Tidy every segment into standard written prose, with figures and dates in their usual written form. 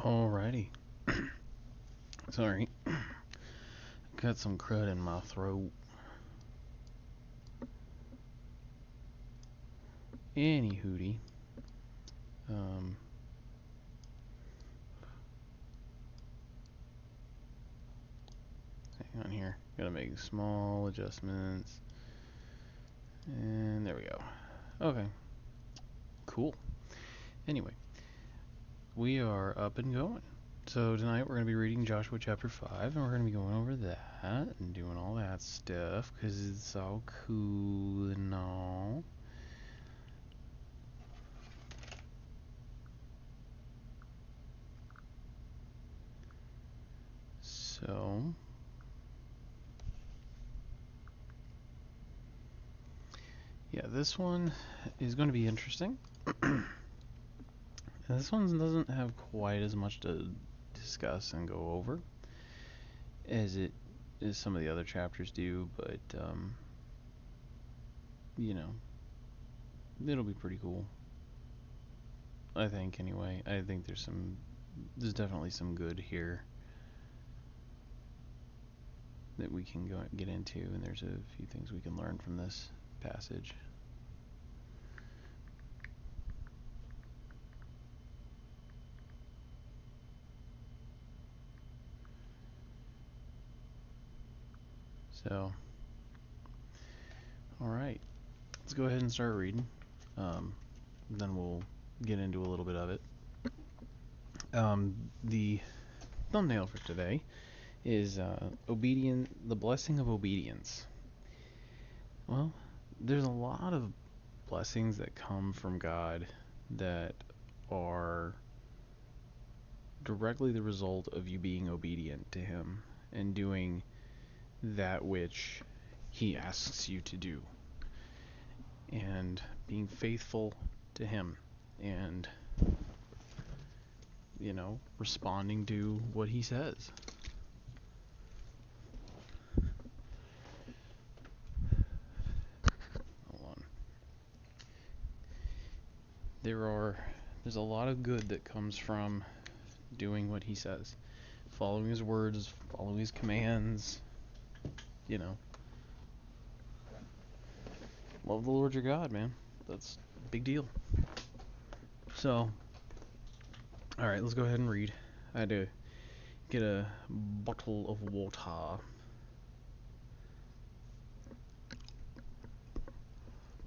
Alrighty. Sorry. Got some crud in my throat. Any hootie. Um, Hang on here. Gotta make small adjustments. And there we go. Okay. Cool. Anyway, we are up and going. So tonight we're going to be reading Joshua chapter 5, and we're going to be going over that and doing all that stuff because it's all cool and all. So, yeah, this one is going to be interesting. This one doesn't have quite as much to discuss and go over as some of the other chapters do, but you know, it'll be pretty cool. I think anyway. I think there's definitely some good here that we can get into, and there's a few things we can learn from this passage. So, all right, let's go ahead and start reading. Then we'll get into a little bit of it. The thumbnail for today is the blessing of obedience. Well, there's a lot of blessings that come from God that are directly the result of you being obedient to Him and doing that which He asks you to do, and being faithful to Him, and responding to what He says. Hold on. There's a lot of good that comes from doing what He says, following His words, following His commands. Love the Lord your God, man. That's a big deal. So, alright, let's go ahead and read. I had to get a bottle of water.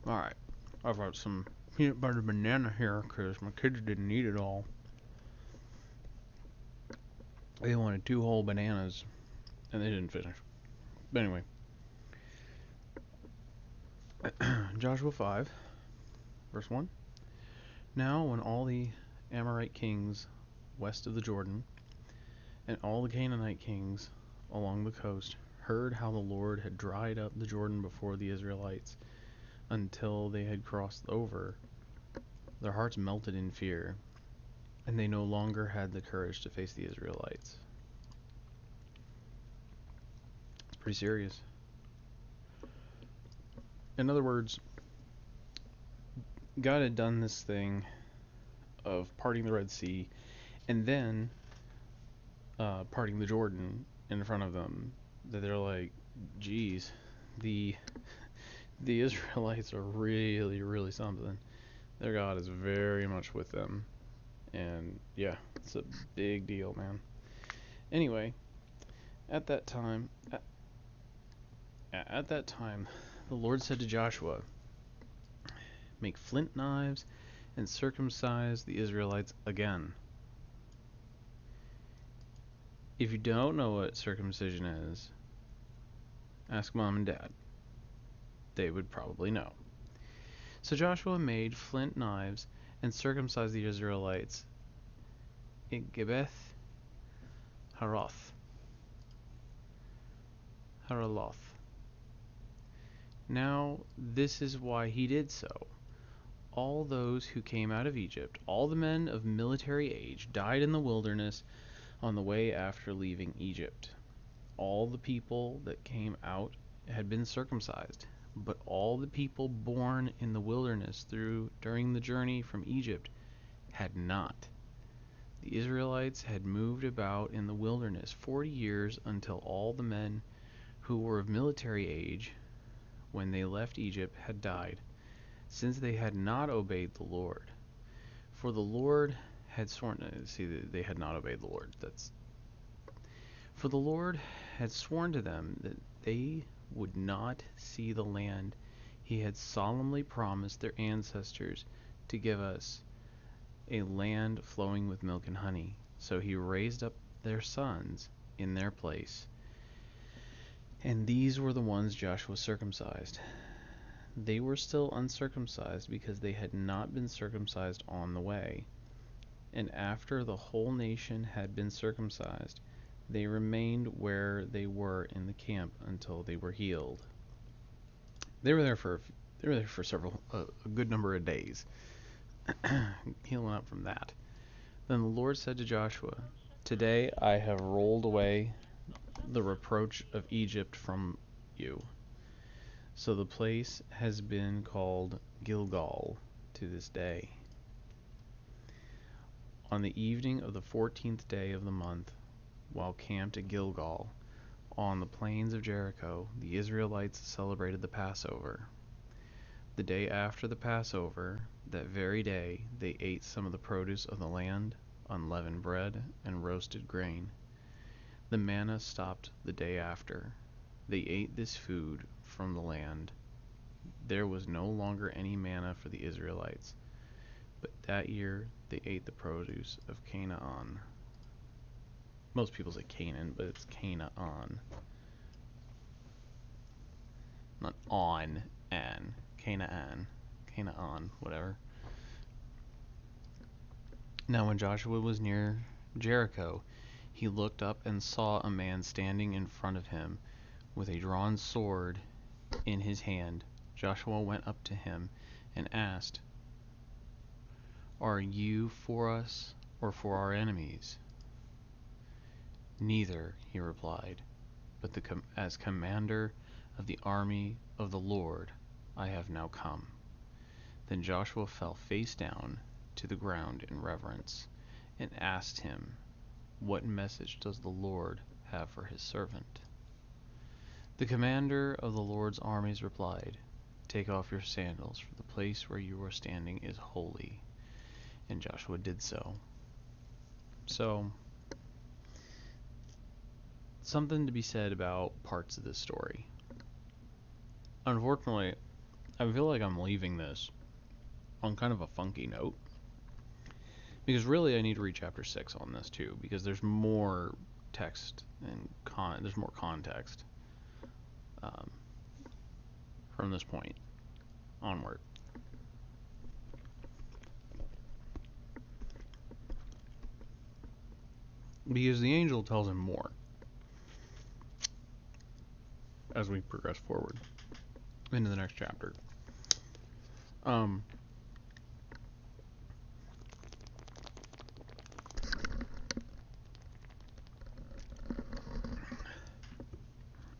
Alright, I've got some peanut butter banana here because my kids didn't eat it all. They wanted 2 whole bananas and they didn't finish. But anyway, Joshua 5, verse 1. Now when all the Amorite kings west of the Jordan and all the Canaanite kings along the coast heard how the Lord had dried up the Jordan before the Israelites until they had crossed over, their hearts melted in fear, and they no longer had the courage to face the Israelites. It's pretty serious. In other words, God had done this thing of parting the Red Sea and then parting the Jordan in front of them, that they're like, geez, the Israelites are really, really something. Their God is very much with them. And yeah, it's a big deal, man. Anyway, at that time, the Lord said to Joshua, "Make flint knives and circumcise the Israelites again." If you don't know what circumcision is, ask Mom and Dad. They would probably know. So Joshua made flint knives and circumcised the Israelites in Gibeath Haraloth. Now this is why he did so. All those who came out of Egypt, all the men of military age, died in the wilderness on the way after leaving Egypt. All the people that came out had been circumcised, but all the people born in the wilderness during the journey from Egypt had not. The Israelites had moved about in the wilderness 40 years until all the men who were of military age when they left Egypt had died, since they had not obeyed the Lord. For the Lord had sworn, they had not obeyed the Lord. For the Lord had sworn to them that they would not see the land he had solemnly promised their ancestors to give us, a land flowing with milk and honey. So he raised up their sons in their place, and these were the ones Joshua circumcised. They were still uncircumcised because they had not been circumcised on the way. And after the whole nation had been circumcised, they remained where they were in the camp until they were healed. They were there for a good number of days, healing up from that. Then the Lord said to Joshua, "Today I have rolled away the reproach of Egypt from you." So the place has been called Gilgal to this day. On the evening of the 14th day of the month, while camped at Gilgal, on the plains of Jericho, the Israelites celebrated the Passover. The day after the Passover, that very day, they ate some of the produce of the land, unleavened bread, and roasted grain. The manna stopped the day after. They ate this food from the land. There was no longer any manna for the Israelites, but that year they ate the produce of Canaan. Most people say Canaan, but it's Canaan. Not on, an. Canaan. Canaan, whatever. Now when Joshua was near Jericho, he looked up and saw a man standing in front of him with a drawn sword in his hand. Joshua went up to him and asked, "Are you for us or for our enemies?" "Neither," he replied, "but as commander of the army of the Lord I have now come." Then Joshua fell face down to the ground in reverence and asked him, "What message does the Lord have for his servant?" The commander of the Lord's armies replied, "Take off your sandals, for the place where you are standing is holy." And Joshua did so. So, something to be said about parts of this story. Unfortunately, I feel like I'm leaving this on kind of a funky note, because really I need to read chapter 6 on this too, because there's more text and there's more context from this point onward. Because the angel tells him more as we progress forward into the next chapter.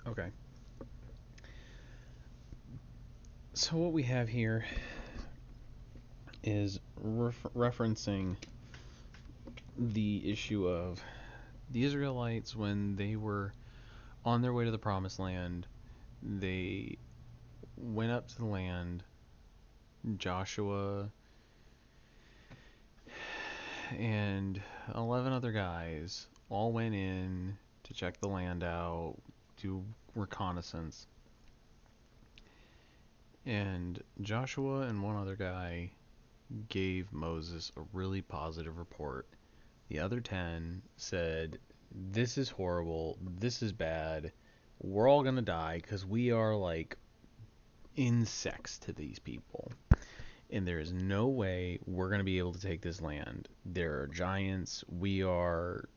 Okay. So what we have here is referencing the issue of the Israelites when they were on their way to the promised land. They went up to the land. Joshua and 11 other guys all went in to check the land out, do reconnaissance. And Joshua and one other guy gave Moses a really positive report. The other 10 said, "This is horrible, this is bad, we're all gonna die because we are like insects to these people. And there is no way we're going to be able to take this land. There are giants. We're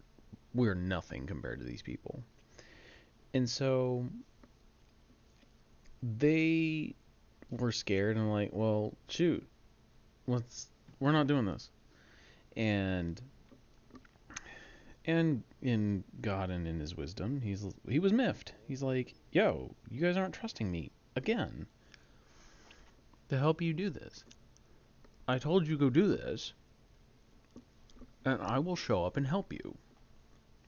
nothing compared to these people." And so they were scared and like, "Well, shoot, we're not doing this." And in God and in his wisdom, he was miffed. He's like, "Yo, you guys aren't trusting me again to help you do this. I told you go do this, and I will show up and help you.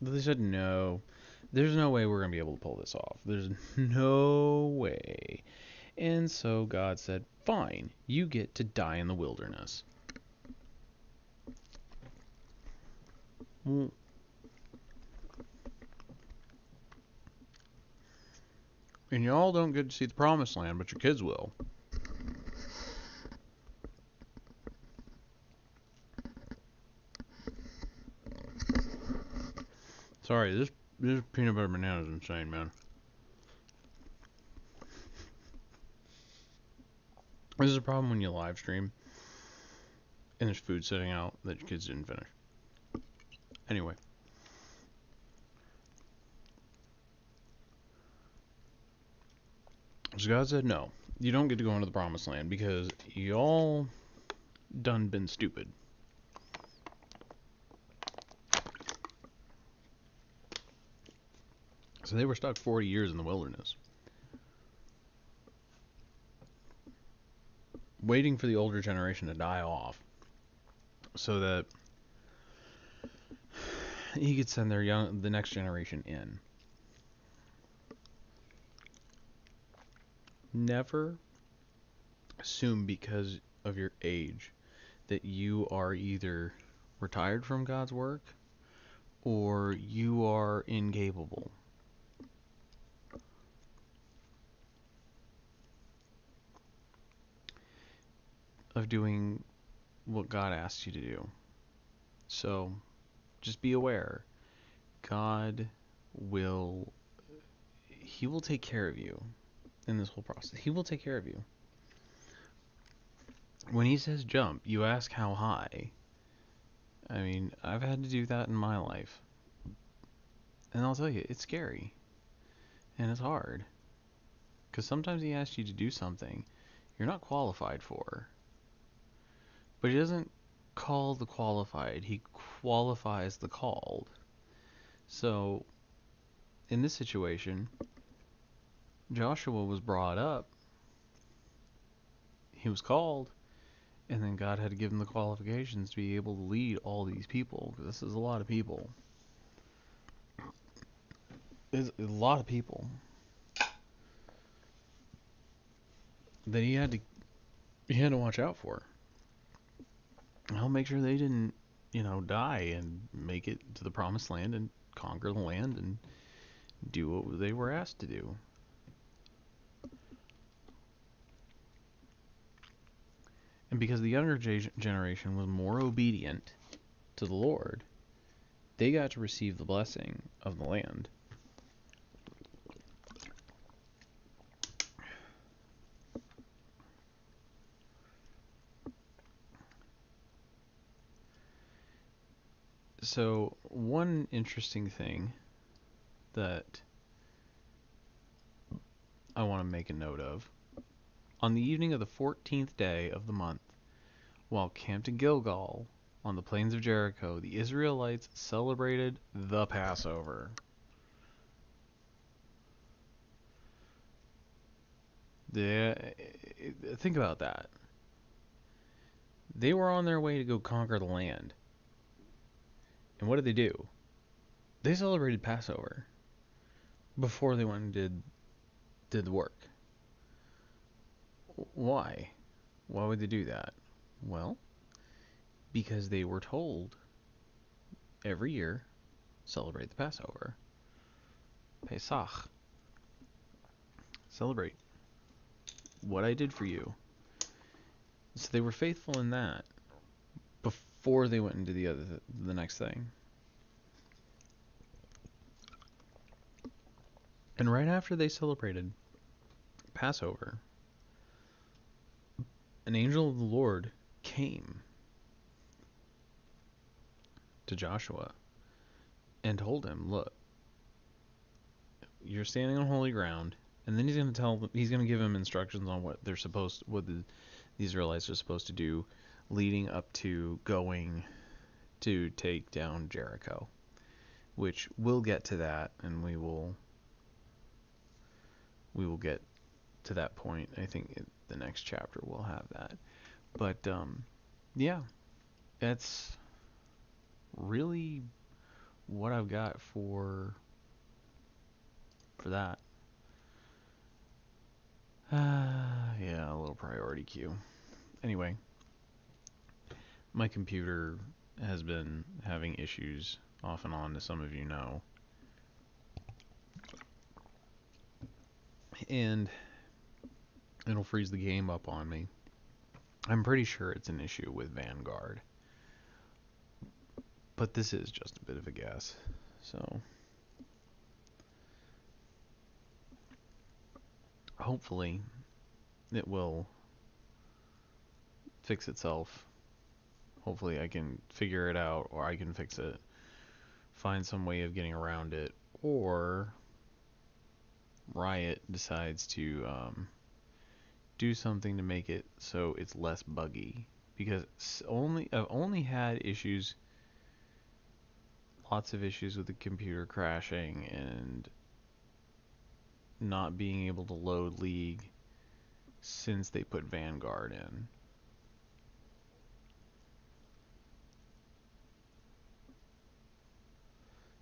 But they said, no, there's no way we're going to be able to pull this off. There's no way. And so God said, fine, you get to die in the wilderness. Well, and y'all don't get to see the promised land, but your kids will. Sorry, this peanut butter banana is insane, man. This is a problem when you live stream and there's food sitting out that your kids didn't finish. Anyway. So God said, no, you don't get to go into the promised land because y'all done been stupid. So they were stuck 40 years in the wilderness, waiting for the older generation to die off so that he could send the next generation in. Never assume because of your age that you are either retired from God's work or you are incapable. Of doing what God asks you to do. So just be aware. God will He will take care of you in this whole process. He will take care of you. When he says jump, you ask how high. I mean, I've had to do that in my life. And I'll tell you, it's scary. And it's hard. Because sometimes he asks you to do something you're not qualified for. But he doesn't call the qualified, he qualifies the called. So, in this situation, Joshua was brought up, he was called, and then God had to give him the qualifications to be able to lead all these people. Because this is a lot of people. It's a lot of people that he had to watch out for. I'll make sure they didn't, die and make it to the promised land and conquer the land and do what they were asked to do. And because the younger generation was more obedient to the Lord, they got to receive the blessing of the land. So, one interesting thing that I want to make a note of. On the evening of the 14th day of the month, while camped in Gilgal on the plains of Jericho, the Israelites celebrated the Passover. Think about that. They were on their way to go conquer the land. And what did they do? They celebrated Passover before they went and did the work. Why? Why would they do that? Well, because they were told every year, celebrate the Passover. Pesach. Celebrate what I did for you. So they were faithful in that before they went into the next thing. And right after they celebrated Passover, an angel of the Lord came to Joshua and told him, look, you're standing on holy ground. And then he's going to give him instructions on what the Israelites are supposed to do leading up to going to take down Jericho, which we'll get to that, and we will get to that point. I think the next chapter will have that. But yeah, it's really what I've got for that. Yeah, a little priority queue. Anyway, my computer has been having issues off and on, as some of you know. And it'll freeze the game up on me. I'm pretty sure it's an issue with Vanguard. But this is just a bit of a guess. So hopefully it will fix itself. Hopefully I can figure it out, or I can fix it, find some way of getting around it, or Riot decides to do something to make it so it's less buggy. Because I've only had issues, lots of issues with the computer crashing and not being able to load League since they put Vanguard in.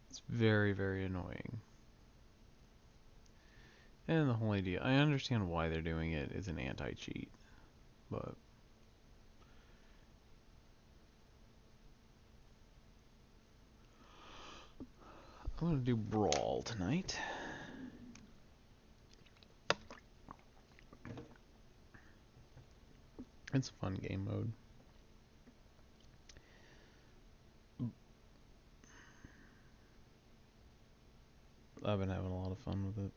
It's very, very annoying. And the whole idea, I understand why they're doing it. It's an anti-cheat, but I'm gonna do Brawl tonight. It's a fun game mode. I've been having a lot of fun with it.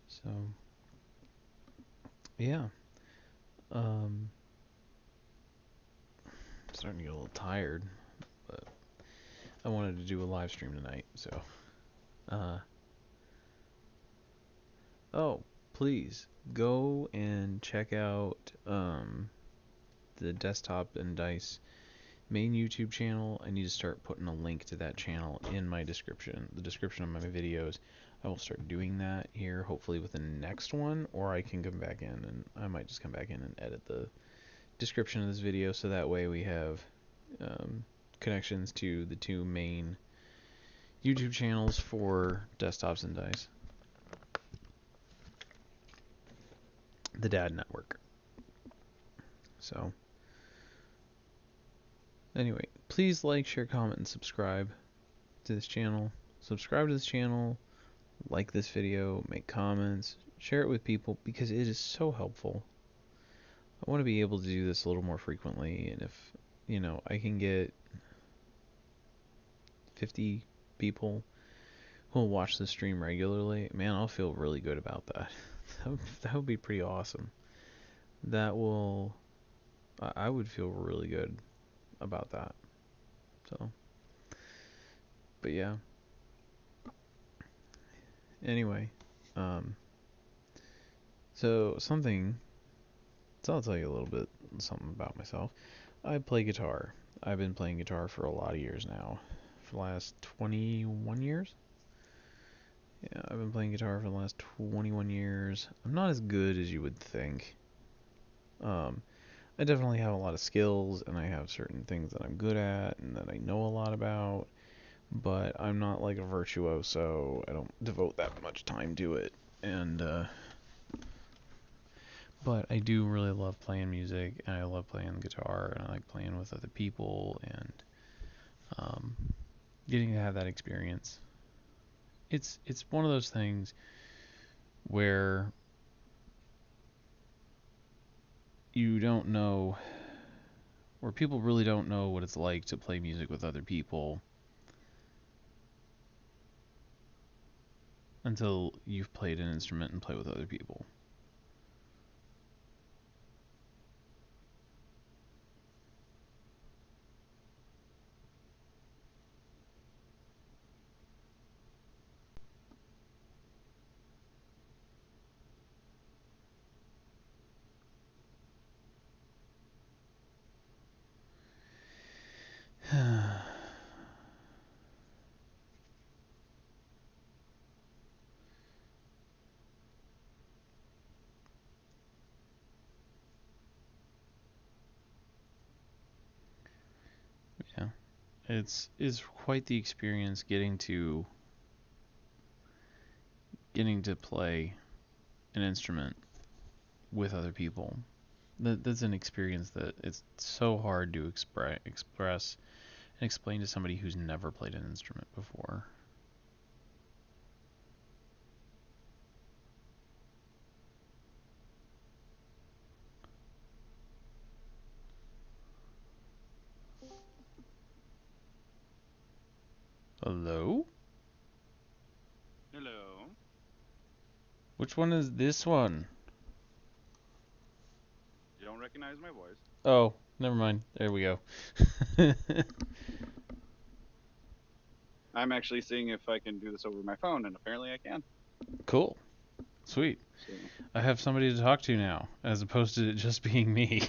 So, yeah. I'm starting to get a little tired, but I wanted to do a live stream tonight, so. Oh, please go and check out the Desktop and Dice main YouTube channel. I need to start putting a link to that channel in my description, the description of my videos. I will start doing that here, hopefully with the next one, or I can come back in, and I might just come back in and edit the description of this video, so that way we have connections to the two main YouTube channels for Desktops and Dice. The Dad Network. So, anyway, please like, share, comment, and subscribe to this channel. Subscribe to this channel, like this video, make comments, share it with people, because it is so helpful. I want to be able to do this a little more frequently, and if, I can get 50 people who will watch the stream regularly, man, I'll feel really good about that. That would be pretty awesome. I would feel really good about that. So, but yeah. Anyway, so I'll tell you a little bit something about myself. I play guitar. I've been playing guitar for a lot of years now. For the last 21 years? Yeah, I've been playing guitar for the last 21 years. I'm not as good as you would think. I definitely have a lot of skills, and I have certain things that I'm good at and that I know a lot about, but I'm not like a virtuoso. I don't devote that much time to it. And but I do really love playing music, and I love playing the guitar, and I like playing with other people, and getting to have that experience. It's one of those things where you don't know, where people really don't know what it's like to play music with other people until you've played an instrument and play with other people. Yeah. It's quite the experience getting to play an instrument with other people. That's an experience that it's so hard to express and explain to somebody who's never played an instrument before. Hello? Hello. Which one is this one? You don't recognize my voice. Oh, never mind. There we go. I'm actually seeing if I can do this over my phone, and apparently I can. Cool. Sweet. So, I have somebody to talk to now, as opposed to it just being me.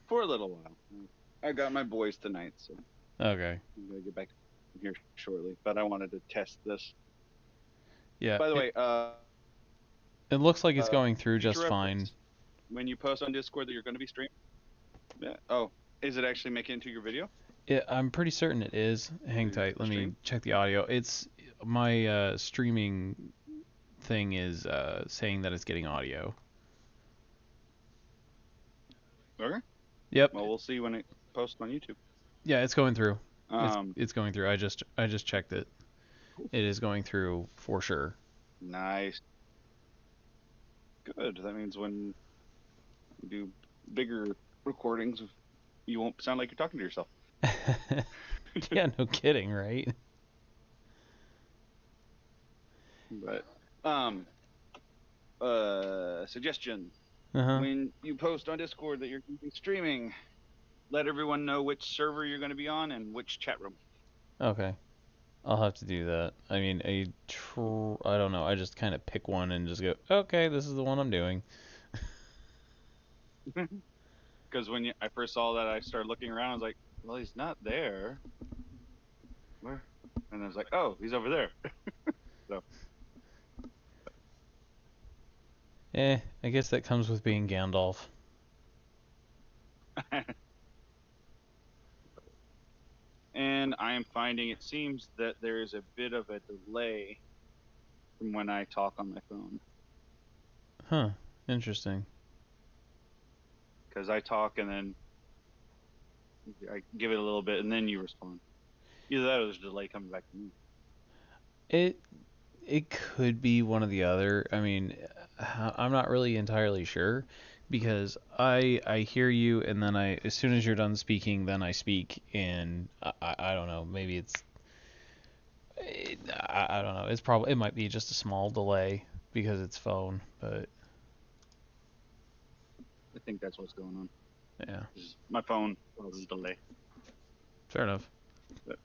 for a little while. I got my boys tonight, so Okay. I'm gonna get back here shortly. But I wanted to test this. Yeah, By the way, it looks like it's going through future just fine. reference. When you post on Discord that you're going to be streaming, yeah. Oh, is it actually making it into your video? I'm pretty certain it is. Hang tight. Let me check the audio. It's my streaming thing is saying that it's getting audio. Okay. Yep. Well, we'll see when it posts on YouTube. Yeah, it's going through. Um, It's going through. I just checked it. It is going through for sure. Nice. Good. That means when you do bigger recordings, you won't sound like you're talking to yourself. Yeah, no kidding, right? But suggestion. Uh-huh. When you post on Discord that you're going to be streaming, let everyone know which server you're going to be on and which chat room. Okay. I'll have to do that. I mean, I don't know. I just kind of pick one and just go, okay, this is the one I'm doing. Because when I first saw that, I started looking around. I was like, well, he's not there. Where? And I was like, oh, he's over there. So. I guess that comes with being Gandalf. And I am finding it seems that there is a bit of a delay from when I talk on my phone. Huh. Interesting. Because I talk and then I give it a little bit and then you respond. Either that or there's a delay coming back to me. It it could be one or the other. I mean, I'm not really entirely sure because I hear you and then as soon as you're done speaking, then I speak and I don't know. Maybe I don't know. It might be just a small delay because it's phone, but I think that's what's going on. yeah. My phone causes delay. Fair enough. But,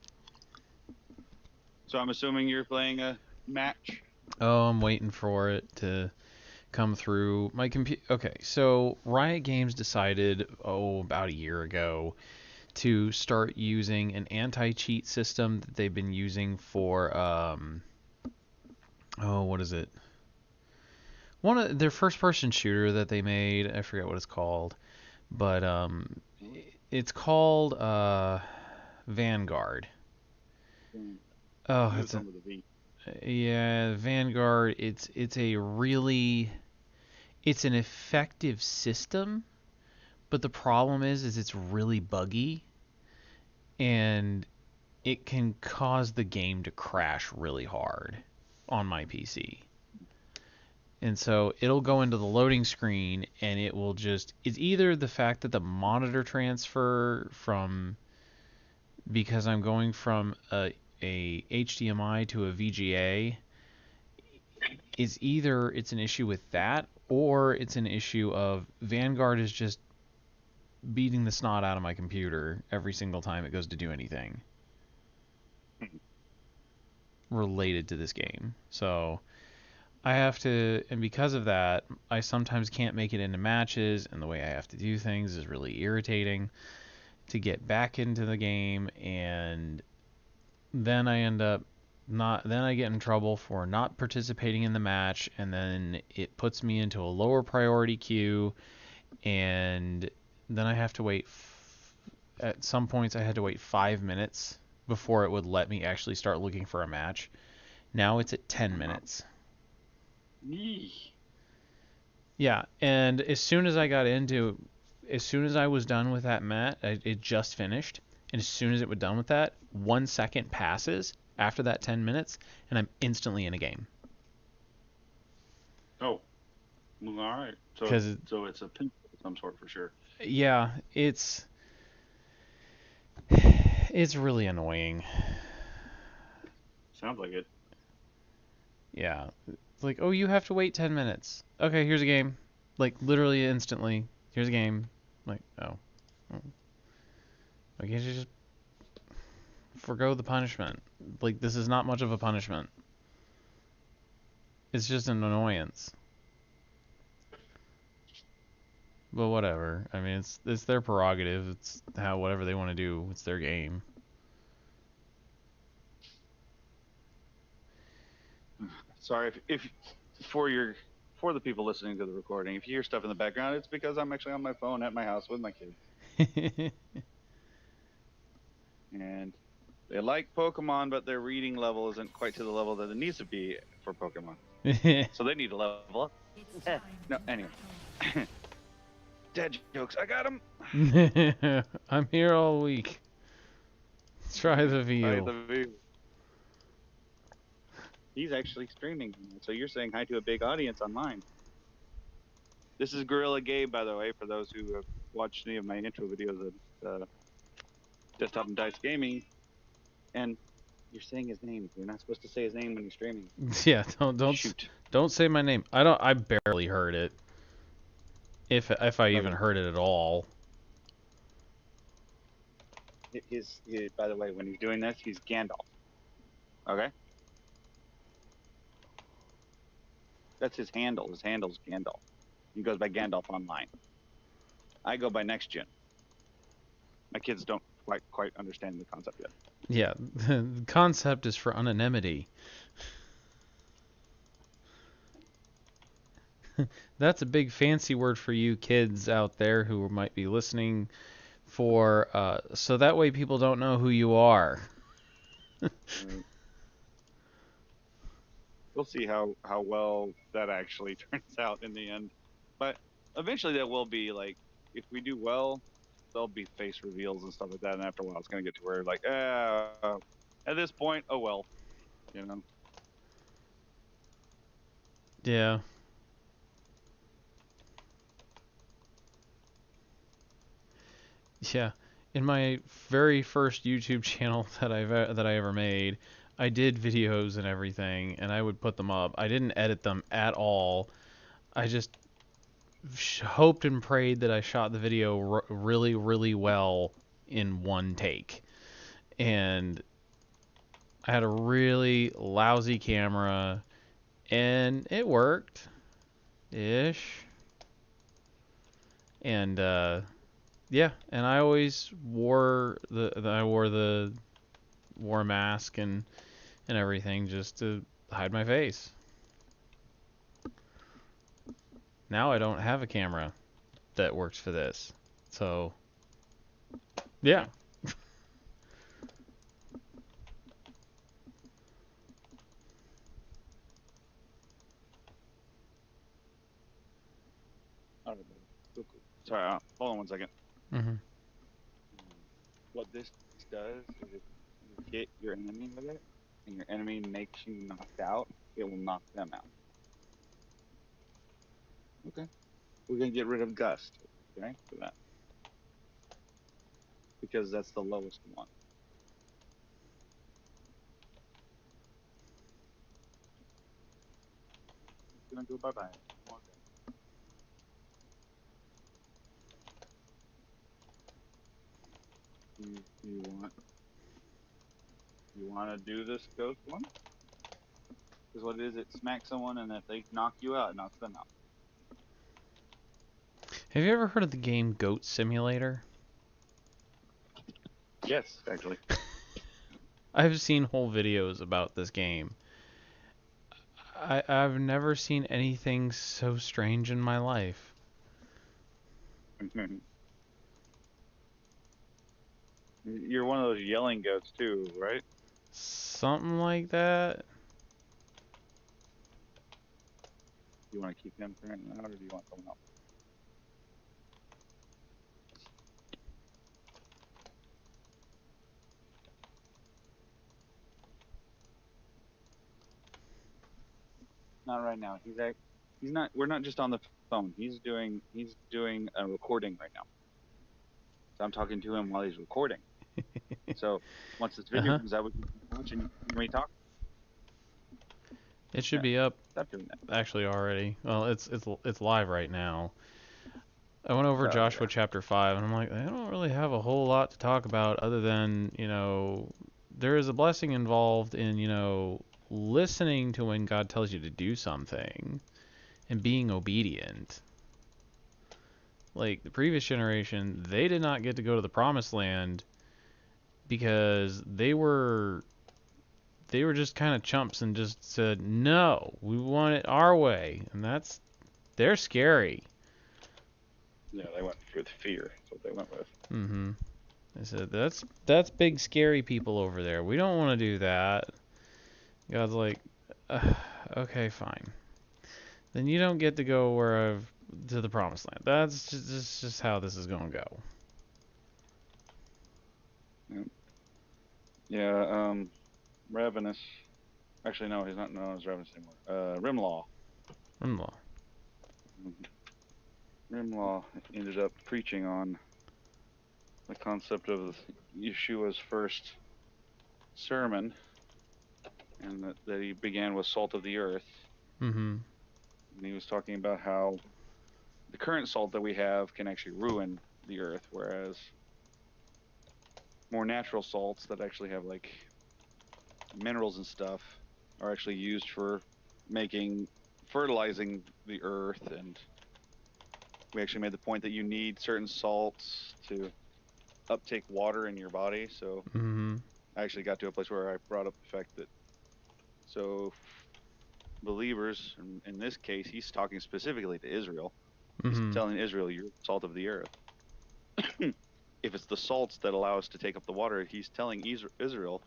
so I'm assuming you're playing a match. Oh, I'm waiting for it to come through my computer. Okay, so Riot Games decided, about a year ago, to start using an anti-cheat system that they've been using for, what is it? One of their first-person shooter that they made. I forget what it's called, but it's called Vanguard. Oh, yeah, Vanguard. It's an effective system, but the problem is it's really buggy and it can cause the game to crash really hard on my PC. And so it'll go into the loading screen and it's either the fact that the monitor transfer from, because I'm going from a HDMI to a VGA, is either it's an issue with that or it's an issue of Vanguard is just beating the snot out of my computer every single time it goes to do anything related to this game. So I have to, and because of that, I sometimes can't make it into matches, and the way I have to do things is really irritating to get back into the game, and then I end up then I get in trouble for not participating in the match, and then it puts me into a lower priority queue, and then I have to wait at some points I had to wait 5 minutes before it would let me actually start looking for a match. Now it's at 10 minutes. Yee. Yeah, and as soon as I was done with that match, it just finished, and as soon as it was done with that, 1 second passes after that 10 minutes, and I'm instantly in a game. Oh, well, all right. Because So it's a pin of some sort for sure. yeah, it's really annoying. Sounds like it. Yeah, it's like, oh, you have to wait 10 minutes. Okay, here's a game. Like literally instantly, here's a game. Like, oh, why can't you just forgo the punishment? Like, this is not much of a punishment. It's just an annoyance. But whatever. I mean, it's their prerogative. It's whatever they want to do. It's their game. Sorry if for the people listening to the recording, if you hear stuff in the background, it's because I'm actually on my phone at my house with my kids. And they like Pokemon, but their reading level isn't quite to the level that it needs to be for Pokemon. So they need to level up. No, anyway. Dad jokes. I got him. I'm here all week. Try the veal. He's actually streaming. So you're saying hi to a big audience online. This is Gorilla Gabe, by the way, for those who have watched any of my intro videos of Desktop and Dice Gaming. And you're saying his name. You're not supposed to say his name when you're streaming. Yeah, don't say my name. I barely heard it. If I even heard it at all. By the way, when he's doing this, he's Gandalf. Okay? That's his handle. His handle's Gandalf. He goes by Gandalf online. I go by Next Gen. My kids don't quite understand the concept yet. Yeah, the concept is for anonymity. That's a big fancy word for you kids out there who might be listening so that way people don't know who you are. We'll see how well that actually turns out in the end. But eventually there will be, like, if we do well, there'll be face reveals and stuff like that, and after a while it's going to get to where, like, at this point, oh well, you know? Yeah. Yeah. In my very first YouTube channel that I ever made, I did videos and everything, and I would put them up. I didn't edit them at all. I just hoped and prayed that I shot the video really, really well in one take. And I had a really lousy camera, and it worked ish. And yeah, and I always wore a mask and everything just to hide my face. Now I don't have a camera that works for this. So yeah. Sorry, hold on 1 second. Mm-hmm. What this does is if you hit your enemy with it, and your enemy makes you knocked out, it will knock them out. Okay. We're going to get rid of Gust, okay, for that. Because that's the lowest one. It's going to go bye-bye. Okay. You want to do this ghost one? Because what it is, it smacks someone, and if they knock you out, it knocks them out. Have you ever heard of the game Goat Simulator? Yes, actually. I've seen whole videos about this game. I've never seen anything so strange in my life. You're one of those yelling goats too, right? Something like that. You want to keep him currently out, or do you want someone else? Not right now. He's not. We're not just on the phone. He's doing a recording right now. So I'm talking to him while he's recording. So once this video comes out, we can watch and we talk. It should be up Stop doing that. actually already. Well, it's live right now. I went over Oh, Joshua yeah. chapter 5, and I'm like, I don't really have a whole lot to talk about other than, there is a blessing involved in, listening to when God tells you to do something and being obedient. Like the previous generation, they did not get to go to the promised land because they were just kind of chumps and just said, "No, we want it our way." And they're scary. Yeah, they went with fear. That's what they went with. Mhm. I said, "That's big scary people over there. We don't want to do that." God's like, "Okay, fine. Then you don't get to go to the promised land. That's just how this is going to go." Yeah, Ravenous. Actually, no, he's not known as Ravenous anymore. Rimlaw. Rimlaw. Rimlaw ended up preaching on the concept of Yeshua's first sermon, and that he began with salt of the earth. Mhm. And he was talking about how the current salt that we have can actually ruin the earth, whereas more natural salts that actually have like minerals and stuff are actually used for fertilizing the earth. And we actually made the point that you need certain salts to uptake water in your body. So Mhm. I actually got to a place where I brought up the fact that believers, in this case, he's talking specifically to Israel. He's Mhm. telling Israel, you're salt of the earth. If it's the salts that allow us to take up the water, he's telling Israel,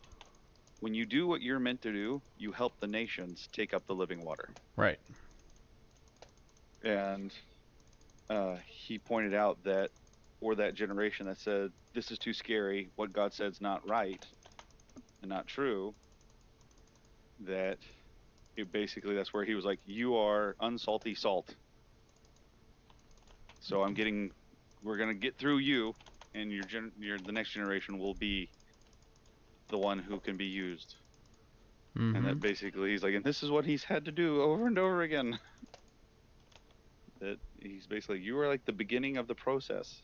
when you do what you're meant to do, you help the nations take up the living water. Right. And he pointed out that for that generation that said, this is too scary, what God said is not right and not true, that that's where he was like, you are unsalty salt. So we're going to get through you, and the next generation will be the one who can be used. Mhm. And that basically he's like, and this is what he's had to do over and over again. That he's basically, you are like the beginning of the process.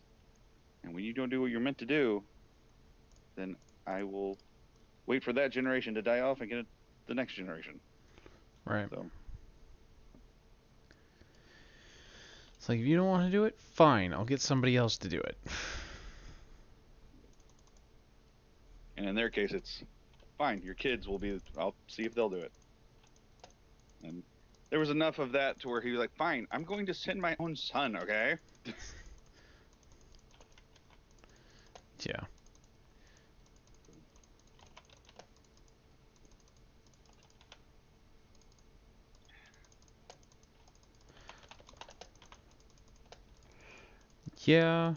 And when you don't do what you're meant to do, then I will wait for that generation to die off and get the next generation. Right. So It's like, if you don't want to do it, fine. I'll get somebody else to do it. and in their case, it's fine. Your kids will be. I'll see if they'll do it. And there was enough of that to where he was like, fine, I'm going to send my own son. Okay. Yeah. Yeah.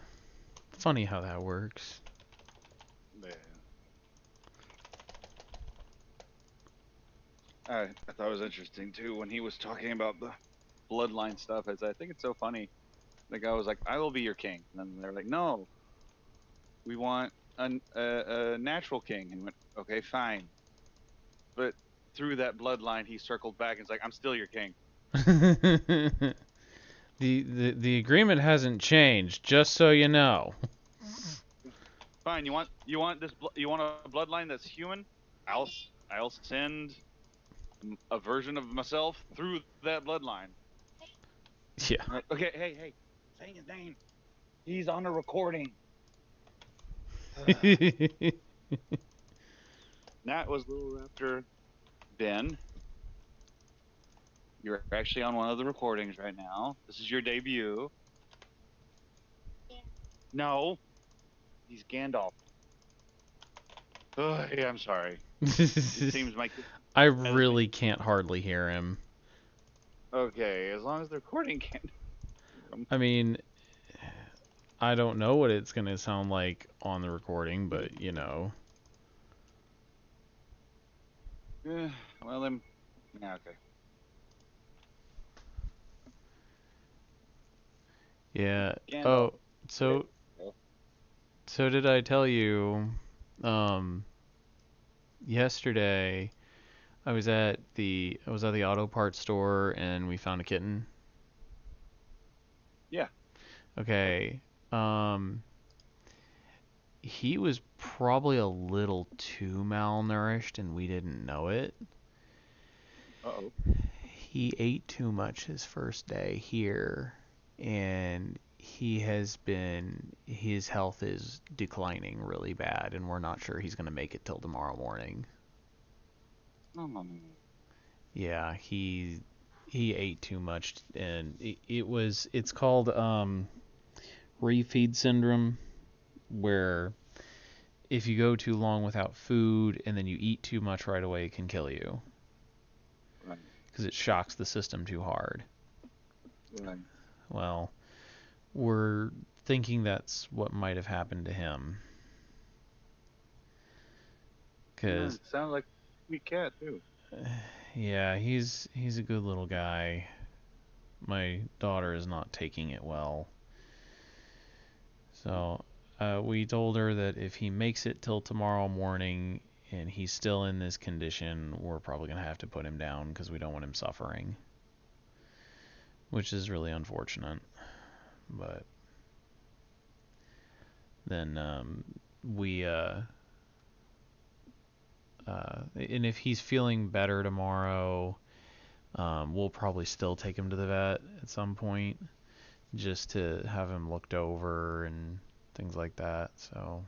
Funny how that works. Yeah. I thought it was interesting too when he was talking about the bloodline stuff. As I think it's so funny. The guy was like, "I will be your king," and then they're like, "No, we want a natural king." And he went, "Okay, fine." But through that bloodline, he circled back and was like, "I'm still your king." The agreement hasn't changed, just so you know. Fine. You want you want a bloodline that's human? I'll send a version of myself through that bloodline. Yeah. Like, okay, hey, saying his name. He's on a recording. That was Little Raptor Ben. You're actually on one of the recordings right now. This is your debut. Yeah. No, he's Gandalf. Oh, yeah, I'm sorry. It seems my kid I has been. really can't hardly hear him. Okay, as long as the recording can't hear him. I mean, I don't know what it's gonna sound like on the recording, but you know. Well, then, yeah, okay. Yeah. Gandalf. Oh, so did I tell you, um, yesterday I was at the auto parts store and we found a kitten. Yeah. Okay. Um, he was probably a little too malnourished and we didn't know it. Uh-oh. He ate too much his first day here and his health is declining really bad and we're not sure he's going to make it till tomorrow morning. No. Yeah, he ate too much and it's called refeed syndrome, where if you go too long without food and then you eat too much right away, it can kill you Right. because it shocks the system too hard. Right. Well, we're thinking that's what might have happened to him. Yeah, Cause it sounds like a sweet cat, too. yeah, he's a good little guy. My daughter is not taking it well. So we told her that if he makes it till tomorrow morning and he's still in this condition, we're probably going to have to put him down because we don't want him suffering, which is really unfortunate. But then and if he's feeling better tomorrow, we'll probably still take him to the vet at some point just to have him looked over and things like that. So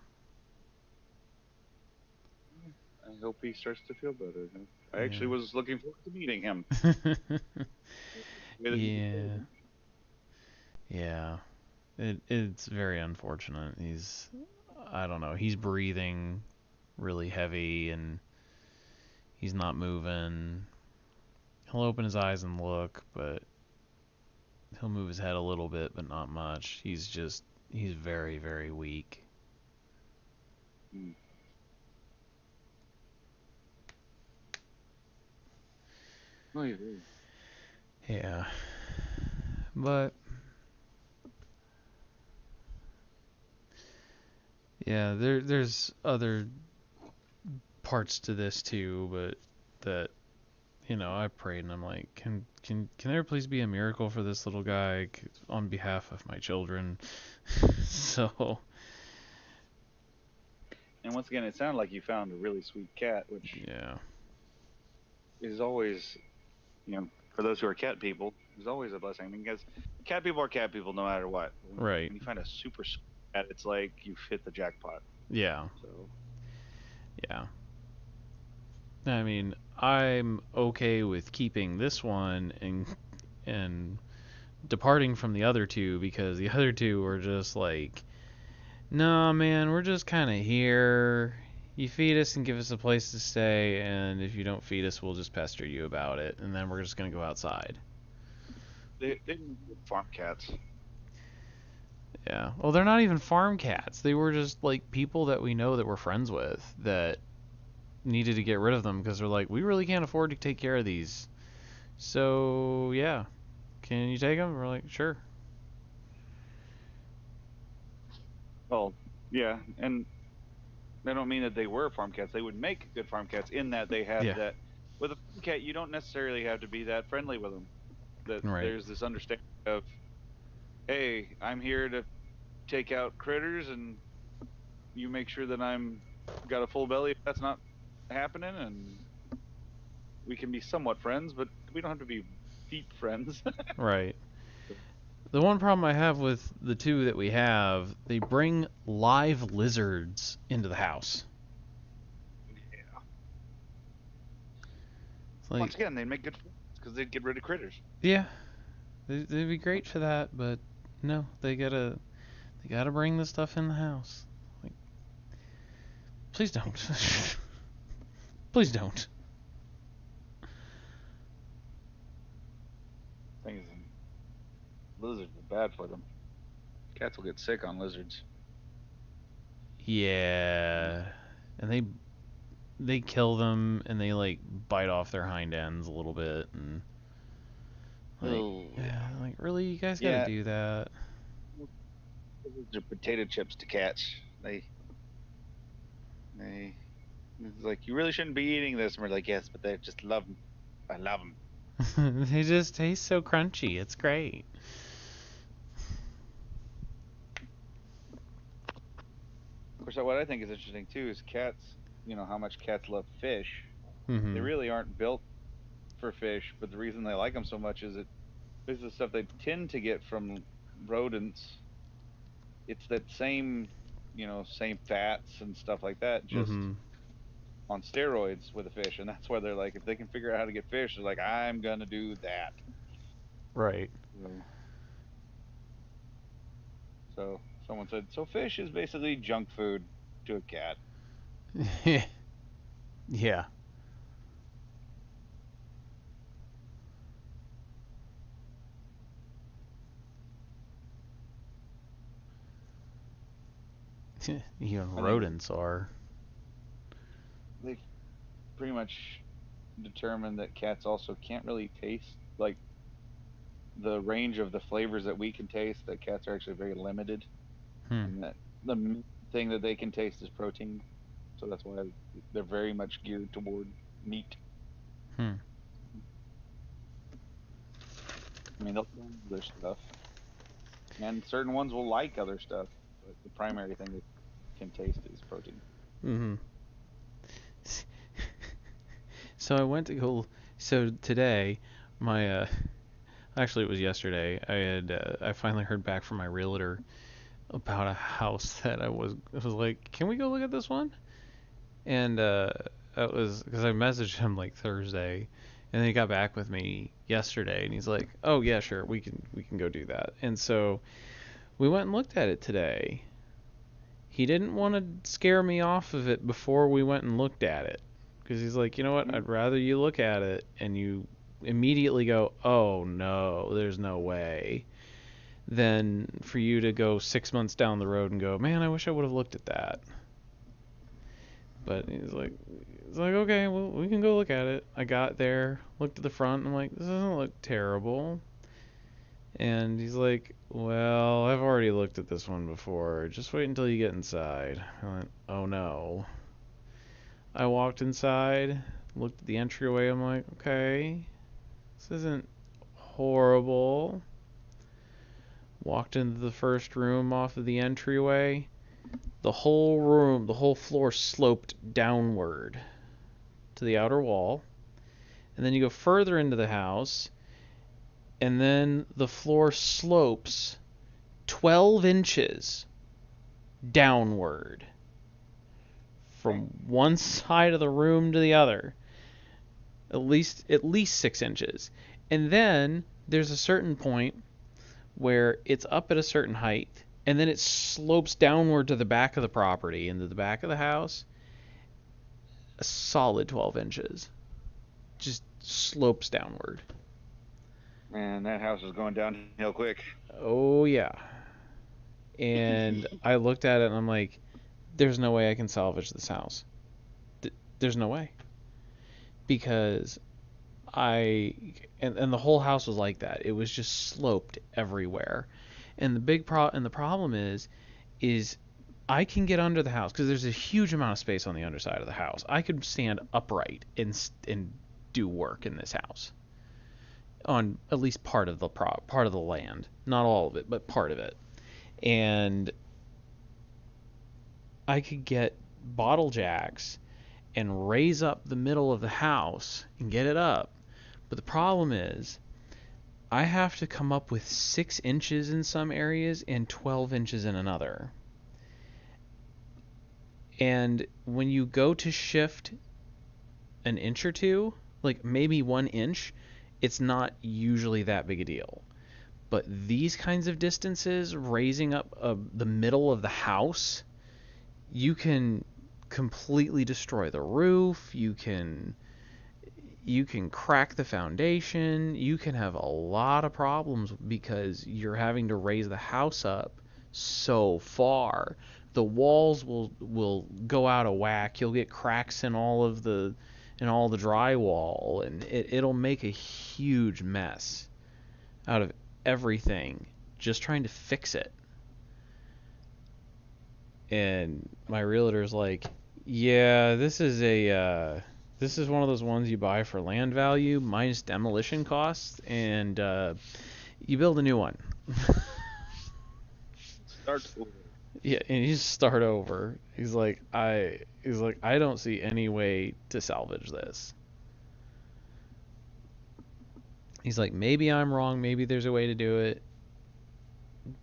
I hope he starts to feel better. I actually yeah. was looking forward to meeting him. Yeah. Yeah. It's very unfortunate. I don't know, he's breathing really heavy and he's not moving. He'll open his eyes and look, but he'll move his head a little bit, but not much. He's very, very weak. Mm. Oh, yeah. Yeah. But yeah, there's other parts to this too, but that I prayed and I'm like, can there please be a miracle for this little guy on behalf of my children? So, And once again, it sounded like you found a really sweet cat, which yeah. is always, for those who are cat people, is always a blessing. I mean, because cat people are cat people no matter what. Right. When you find a super sweet cat, it's like you've hit the jackpot. Yeah. So, Yeah. I mean, I'm okay with keeping this one and departing from the other two because the other two were just like, "No, man, we're just kind of here. You feed us and give us a place to stay, and if you don't feed us, we'll just pester you about it, and then we're just gonna go outside." they didn't get farm cats. Yeah. Well, they're not even farm cats. They were just like people that we know that we're friends with that needed to get rid of them because they're like, we really can't afford to take care of these. So yeah, can you take them? We're like, sure. Well, yeah, and I don't mean that they were farm cats. They would make good farm cats in that they had Yeah. that. With a farm cat, you don't necessarily have to be that friendly with them. That Right. there's this understanding of, hey, I'm here to take out critters, and you make sure that I'm got a full belly if that's not happening, and we can be somewhat friends, but we don't have to be deep friends. Right. The one problem I have with the two that we have, they bring live lizards into the house. Yeah. It's Once like, again, they make good friends because they'd get rid of critters. yeah, they'd be great for that, but no, they gotta bring the stuff in the house. Like, Please don't. Please don't. Things, lizards are bad for them. Cats will get sick on lizards. Yeah. And they kill them and they like bite off their hind ends a little bit and like like really you guys gotta do that. Lizards are potato chips to cats. They it's like, you really shouldn't be eating this, and we're like, yes, but they just love them. I love them. They just taste so crunchy. It's great. Of course, what I think is interesting too is cats. You know how much cats love fish. Mm-hmm. They really aren't built for fish, but the reason they like them so much is this is the stuff they tend to get from rodents. It's that same, same fats and stuff like that, just on steroids with a fish, and that's why they're like, if they can figure out how to get fish, they're like, I'm gonna do that. Right. So someone said, so fish is basically junk food to a cat. Yeah. Even rodents are. They pretty much determined that cats also can't really taste, like, the range of the flavors that we can taste, that cats are actually very limited. And that the thing that they can taste is protein. So that's why they're very much geared toward meat. I mean, they'll try other stuff. And certain ones will like other stuff. But the primary thing they can taste is protein. So I went to go. So today, actually it was yesterday. I finally heard back from my realtor about a house that I was like, can we go look at this one? And that was because I messaged him like Thursday, and then he got back with me yesterday, and he's like, oh yeah, sure, we can go do that. And so we went and looked at it today. He didn't want to scare me off of it before we went and looked at it. Because he's like, you know what, I'd rather you look at it and you immediately go, oh no, there's no way, than for you to go 6 months down the road and go, man, I wish I would have looked at that. But he's like, okay, well, we can go look at it. I got there, looked at the front, and I'm like, this doesn't look terrible. And he's like, well, I've already looked at this one before. Just wait until you get inside. I went, oh no. I walked inside, looked at the entryway. I'm like, okay, this isn't horrible. Walked into the first room off of the entryway. The whole room, the whole floor sloped downward to the outer wall. And then you go further into the house, and then the floor slopes 12 inches downward from one side of the room to the other. At least 6 inches. And then there's a certain point where it's up at a certain height, and then it slopes downward to the back of the property, into the back of the house. A solid 12 inches. Just slopes downward. Man, that house is going downhill quick. Oh, yeah. And I looked at it and I'm like, there's no way I can salvage this house. There's no way. Because and the whole house was like that. It was just sloped everywhere. And the problem is I can get under the house because there's a huge amount of space on the underside of the house. I could stand upright and do work in this house on at least part of the land, not all of it, but part of it. And I could get bottle jacks and raise up the middle of the house and get it up. But the problem is I have to come up with 6 inches in some areas and 12 inches in another. And when you go to shift an inch or two, like maybe 1 inch, it's not usually that big a deal. But these kinds of distances, raising up the middle of the house, you can completely destroy the roof. You can crack the foundation. You can have a lot of problems because you're having to raise the house up so far. The walls will go out of whack. You'll get cracks in all the drywall, and it'll make a huge mess out of everything just trying to fix it. And my realtor's like, yeah, this is one of those ones you buy for land value minus demolition costs, and you build a new one. Start over. Yeah, and you just start over. He's like, I don't see any way to salvage this. He's like, maybe I'm wrong, maybe there's a way to do it,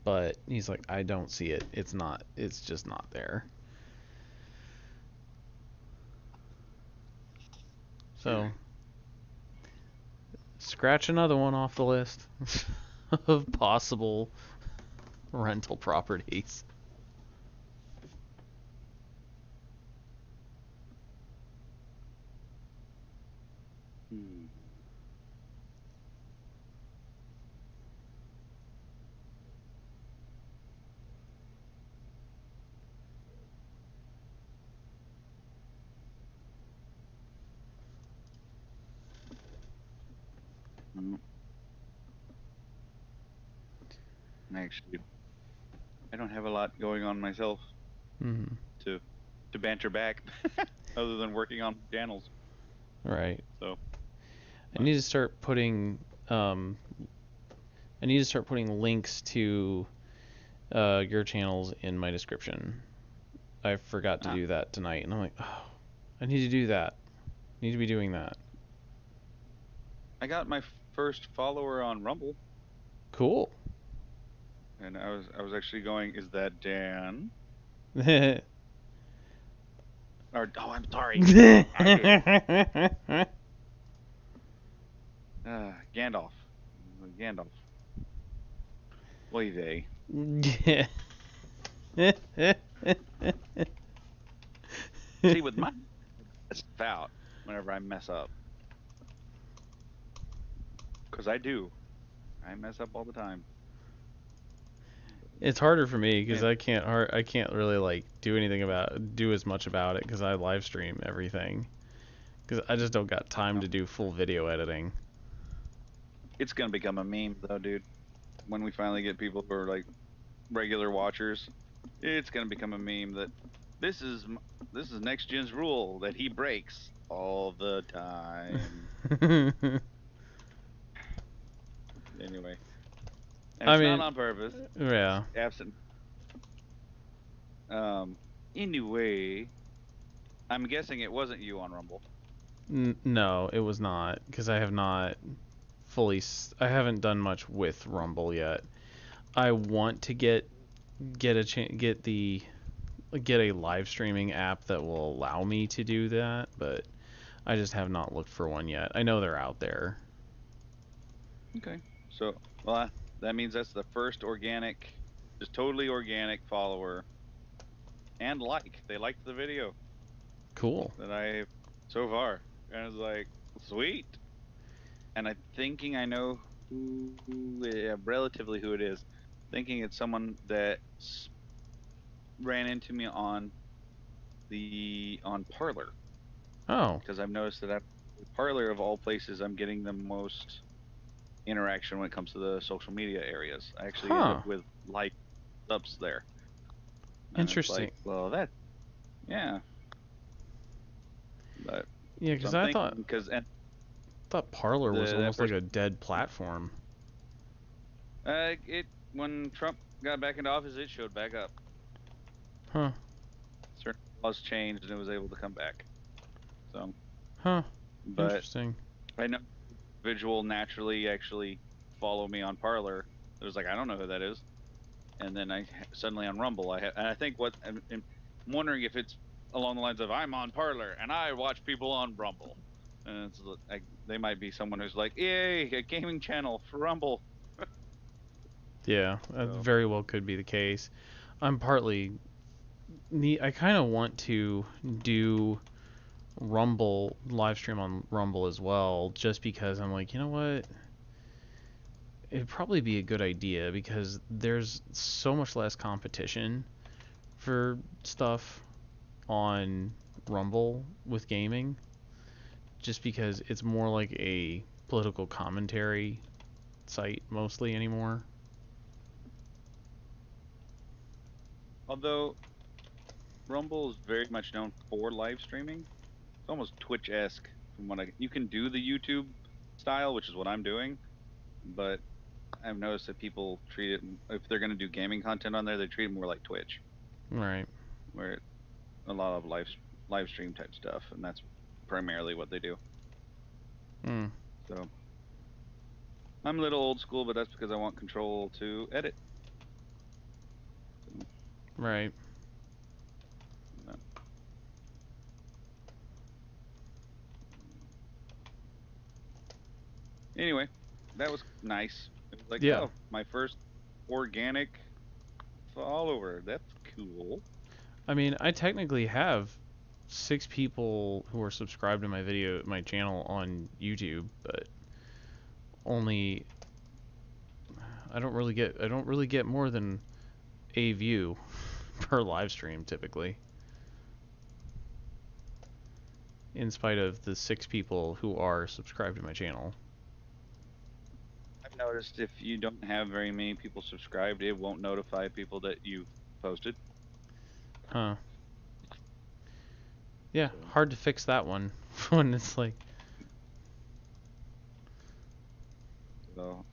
but he's like, I don't see it. It's just not there. So, scratch another one off the list of possible rental properties. Actually, I don't have a lot going on myself to banter back, other than working on channels. Right. So I need to start putting links to your channels in my description. I forgot to do that tonight, and I'm like, oh, I need to do that. I need to be doing that. I got my first follower on Rumble. Cool. And I was actually going, is that Dan? Or, oh, I'm sorry. Gandalf. Gandalf. Oy vey. See, with my it's out whenever I mess up. Because I do. I mess up all the time. It's harder for me because I can't really like do as much about it because I live stream everything. Because I just don't got time to do full video editing. It's gonna become a meme though, dude. When we finally get people who are like regular watchers, it's gonna become a meme that this is Next Gen's rule that he breaks all the time. Anyway, and it's not on purpose. Yeah. It's absent. Anyway, I'm guessing it wasn't you on Rumble. No, it was not, because I have not I haven't done much with Rumble yet. I want to get a live streaming app that will allow me to do that, but I just have not looked for one yet. I know they're out there. Okay. So, well, that means that's the first organic, just totally organic follower. And they liked the video. Cool. That I so far. And I was like, sweet. And I'm thinking I know relatively who it is. Thinking it's someone that ran into me on Parler. Oh. Because I've noticed that Parler, of all places, I'm getting the most interaction when it comes to the social media areas. I actually end up with ups there. And interesting. Like, well, yeah. But yeah, because I thought Parler was almost like a dead platform. When Trump got back into office, it showed back up. Huh. Certain laws changed and it was able to come back. So. Huh. But interesting. I know individual naturally actually follow me on Parler. It was like, I don't know who that is. And then I suddenly on Rumble, and I think I'm wondering if it's along the lines of I'm on Parler and I watch people on Rumble, and it's like they might be someone who's like, yay, a gaming channel for Rumble. Yeah, that very well could be the case. I'm partly I kind of want to do Rumble live stream on Rumble as well, just because I'm like, you know what? It'd probably be a good idea because there's so much less competition for stuff on Rumble with gaming, just because it's more like a political commentary site mostly anymore. Although Rumble is very much known for live streaming, it's almost Twitch-esque from what you can do the YouTube style, which is what I'm doing, but I've noticed that people treat it, if they're going to do gaming content on there, they treat it more like Twitch, Right. where a lot of live stream type stuff, and that's primarily what they do. Hmm. So I'm a little old school, but that's because I want control to edit. So, Right. uh, anyway, that was nice. It was like, Yeah. oh, my first organic follower. That's cool. I mean, I technically have 6 people who are subscribed to my channel on YouTube, but only I don't really get more than a view per live stream typically. In spite of the 6 people who are subscribed to my channel. I've noticed if you don't have very many people subscribed, it won't notify people that you posted. Huh. Yeah, So, hard to fix that one when it's like. so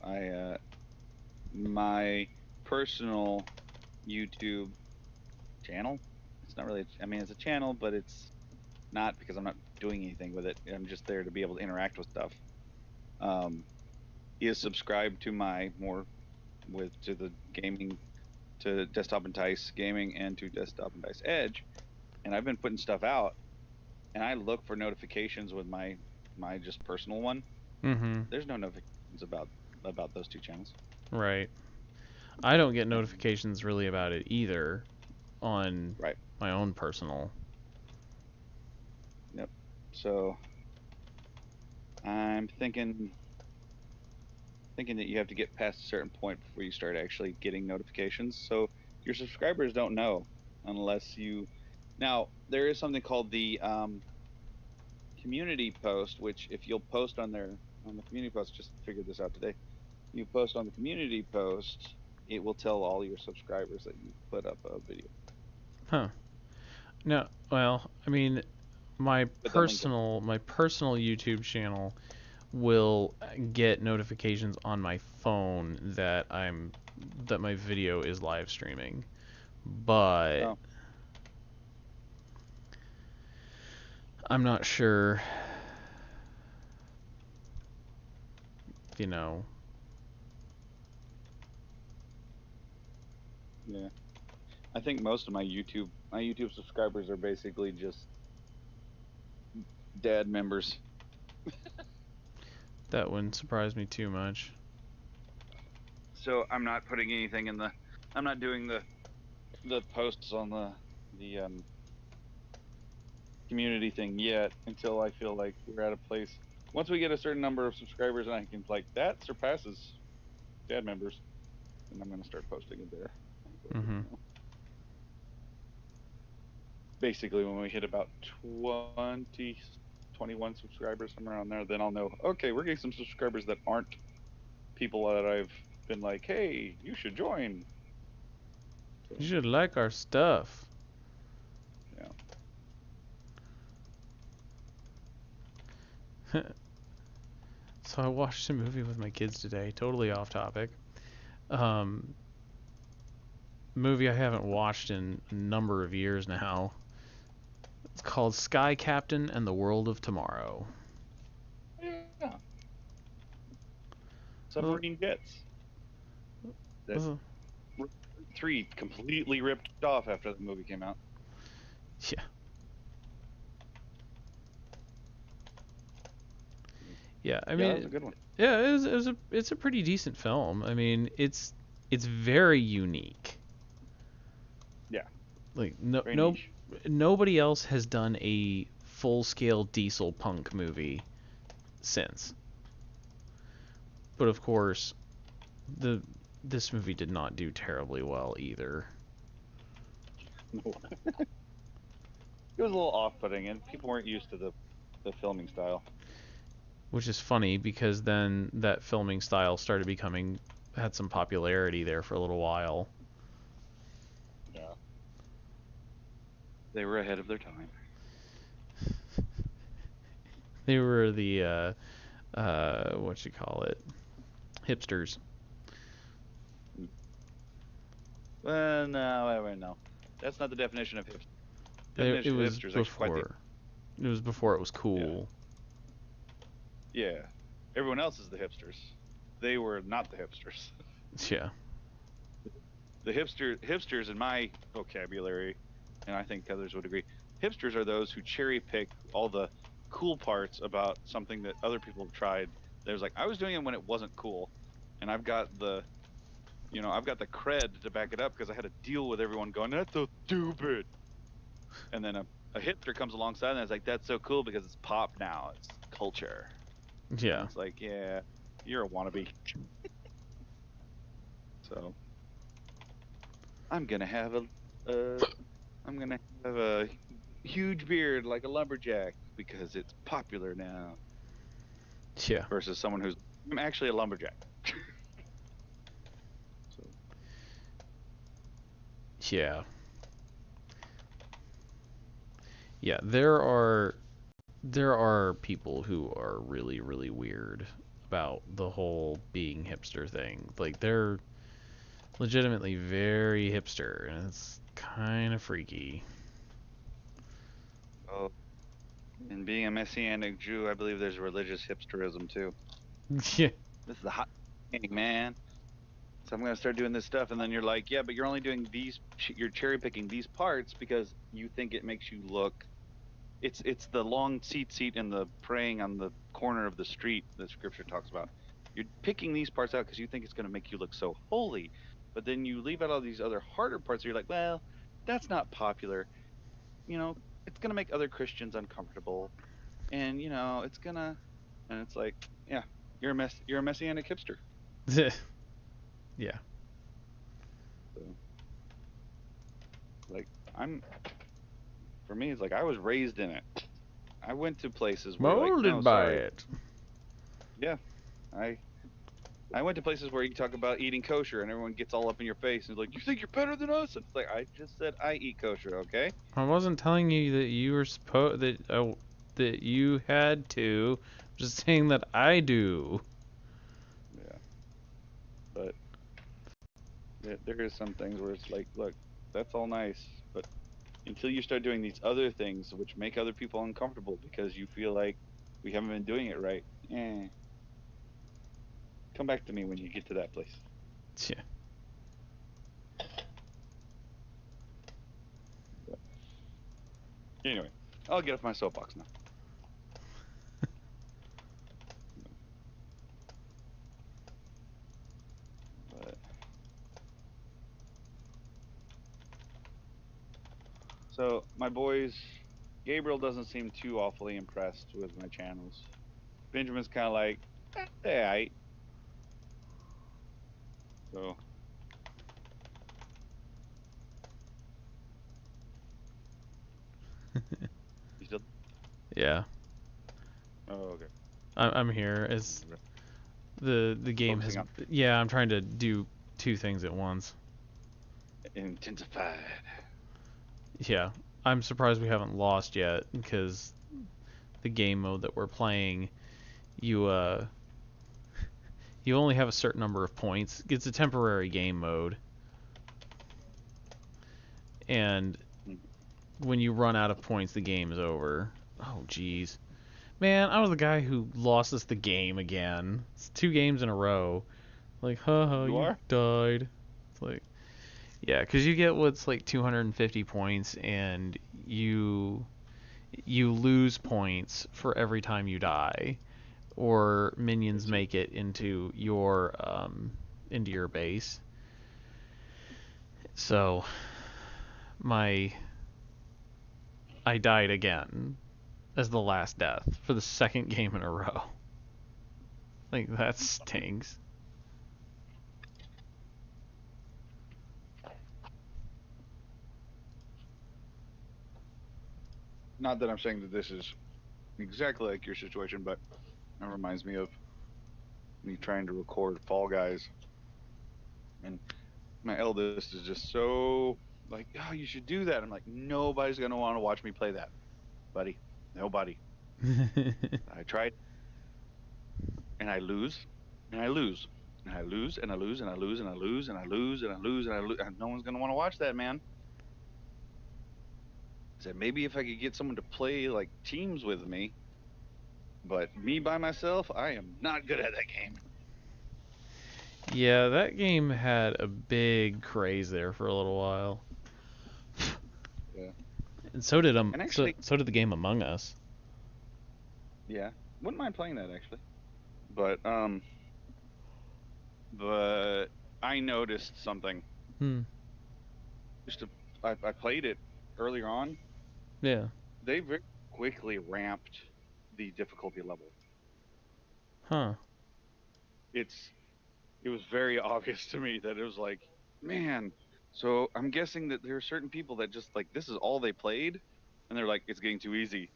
my personal YouTube channel. It's not really. I mean, it's a channel, but it's not because I'm not doing anything with it. I'm just there to be able to interact with stuff. He is subscribed to to the gaming, to Desktop and Dice Gaming, and to Desktop and Dice Edge, and I've been putting stuff out, and I look for notifications with my just personal one. Mm-hmm. There's no notifications about those two channels. Right. I don't get notifications really about it either on Right. my own personal. Yep. So I'm thinking that you have to get past a certain point before you start actually getting notifications. So your subscribers don't know unless you. Now there is something called the community post, which if you'll post on the community post, just figured this out today. You post on the community post, it will tell all your subscribers that you put up a video. Huh. No, well, I mean, my Put that link. personal YouTube channel will get notifications on my phone that my video is live streaming. But Oh, I'm not sure, you know. yeah. I think most of my YouTube subscribers are basically just dad members. That wouldn't surprise me too much. So I'm not putting anything in I'm not doing the posts on the community thing yet until I feel like we're at a place. Once we get a certain number of subscribers and I can like that surpasses dad members, and I'm gonna start posting it there. Mm-hmm. Basically, when we hit about 20, 21 subscribers, somewhere around there, then I'll know, okay, we're getting some subscribers that aren't people that I've been like, hey, you should join. So, You should like our stuff. yeah. So I watched a movie with my kids today, totally off topic. Um, Movie I haven't watched in a number of years now. It's called Sky Captain and the World of Tomorrow. Yeah. Uh, Submarine jets. That uh, 3 completely ripped off after the movie came out. yeah, yeah. I Yeah, that was mean, a good one. yeah, it's a pretty decent film. I mean, it's very unique. Yeah. Like Very niche. nobody else has done a full-scale diesel punk movie since. But of course, the this movie did not do terribly well either. No. It was a little off-putting, and people weren't used to the filming style. Which is funny because then that filming style started had some popularity there for a little while. Yeah. They were ahead of their time. They were the what you call it, hipsters. Well, no. That's not the definition of hipster. It Definition of was hipster is actually quite the... It was before it was cool. Yeah. Everyone else is the hipsters. They were not the hipsters. Yeah. The hipsters in my vocabulary, and I think others would agree, hipsters are those who cherry pick all the cool parts about something that other people have tried. There's like, I was doing it when it wasn't cool, and I've got the cred to back it up because I had to deal with everyone going, that's so stupid. And then a hipster comes alongside and it's like, that's so cool because it's pop now, it's culture. Yeah. And it's like, yeah, you're a wannabe. So I'm gonna have a huge beard like a lumberjack because it's popular now. Yeah. Versus someone who's, I'm actually a lumberjack. So. Yeah. Yeah, there are people who are really, really weird about the whole being hipster thing. Like, they're legitimately very hipster, and it's kind of freaky. Oh, and being a Messianic Jew, I believe there's religious hipsterism too. Yeah. This is a hot thing, man. So I'm gonna start doing this stuff, and then you're like, yeah, but you're only doing these. You're cherry picking these parts because you think it makes you look. It's the long seat and the praying on the corner of the street that Scripture talks about. You're picking these parts out because you think it's gonna make you look so holy, but then you leave out all these other harder parts. You're like, well, that's not popular. You know, it's gonna make other Christians uncomfortable, and you know, and it's like, yeah, you're a messianic hipster. Yeah. So, like, for me, it's like I was raised in it. I went to places where like, no, Molded by sorry. it. Yeah, I went to places where you talk about eating kosher and everyone gets all up in your face and is like, you think you're better than us? And it's like, I just said I eat kosher, okay? I wasn't telling you that you were that you had to. I'm just saying that I do. Yeah, but there is some things where it's like, look, that's all nice, but until you start doing these other things which make other people uncomfortable because you feel like we haven't been doing it right, come back to me when you get to that place. Yeah. But anyway, I'll get off my soapbox now. But, so my boys, Gabriel doesn't seem too awfully impressed with my channels. Benjamin's kind of like, hey, so you still? Yeah. Oh, okay. I'm here. As the game has. Focusing on Yeah, I'm trying to do two things at once. intensified. Yeah. I'm surprised we haven't lost yet because the game mode that we're playing, you you only have a certain number of points. It's a temporary game mode. And when you run out of points, the game is over. Oh, jeez. Man, I was the guy who lost us the game again. It's 2 games in a row. Like, haha, you are? died. It's like, yeah, because you get what's like 250 points, and you lose points for every time you die, or minions make it into your base. So, my I died again as the last death for the second game in a row. Like, that stinks. Not that I'm saying that this is exactly like your situation, but it reminds me of me trying to record Fall Guys, and my eldest is just so like, oh, you should do that. I'm like, nobody's gonna want to watch me play that, buddy. Nobody. I tried, and I lose, and I lose, and I lose, and I lose, and I lose, and I lose, and I lose, and I lose, and I lose, and no one's gonna want to watch that, man. I said maybe if I could get someone to play like teams with me, but me by myself, I am not good at that game. Yeah, that game had a big craze there for a little while. Yeah. And so did And actually, so did the game Among Us. yeah, wouldn't mind playing that actually. But I noticed something. Hmm. I played it earlier on. Yeah. They very quickly ramped the difficulty level. Huh. It was very obvious to me that it was like, man. So I'm guessing that there are certain people that just like this is all they played, and they're like, it's getting too easy.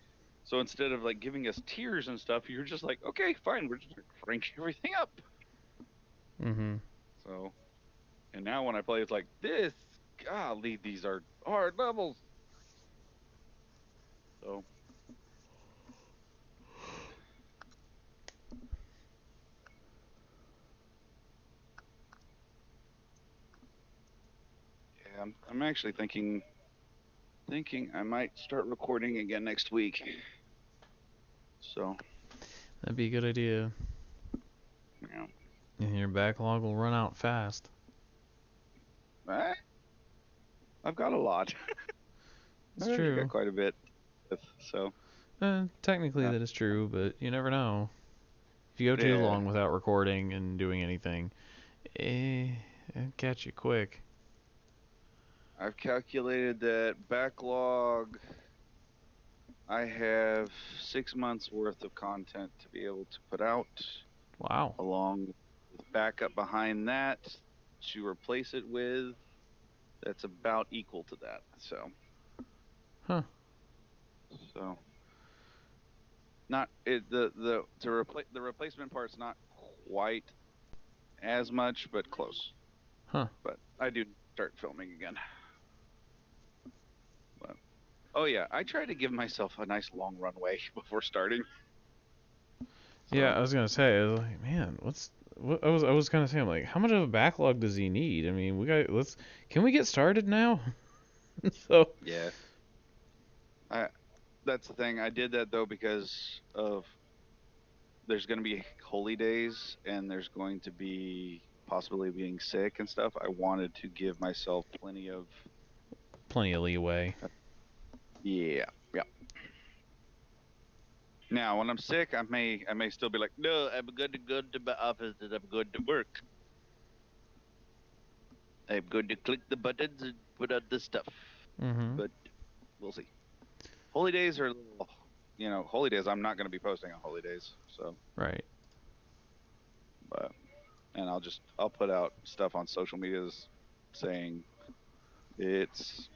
So instead of like giving us tiers and stuff, you're just like, okay, fine, we're just cranking everything up. Mm-hmm. So, and now when I play, it's like this. Golly, these are hard levels. So, yeah, I'm actually thinking I might start recording again next week. So, That'd be a good idea. yeah, And your backlog will run out fast. eh, I've got a lot. It's I've actually got true. quite a bit. So, Technically yeah, that is true, but you never know. If you go too yeah. long without recording and doing anything, it'll catch you quick. I've calculated that backlog. I have 6 months worth of content to be able to put out, Wow. along with backup behind that to replace it with. That's about equal to that. Huh. So not it the to replace the replacement part's not quite as much, but close. Huh. But I do start filming again. But, oh yeah, I try to give myself a nice long runway before starting. Yeah, So I was gonna say, I was like, man, I was kind of saying, like, how much of a backlog does he need? I mean, can we get started now? So, yeah, I that's the thing. I did that though because of there's going to be holy days and there's going to be possibly being sick and stuff. I wanted to give myself plenty of plenty of leeway. yeah, yeah. Now, when I'm sick, I may still be like, no, I'm going to go to my office and I'm going to work. I'm going to click the buttons and put out the stuff. Mm-hmm. But we'll see. Holy days are a little, holy days. I'm not going to be posting on holy days. So, Right. but and I'll put out stuff on social medias saying it's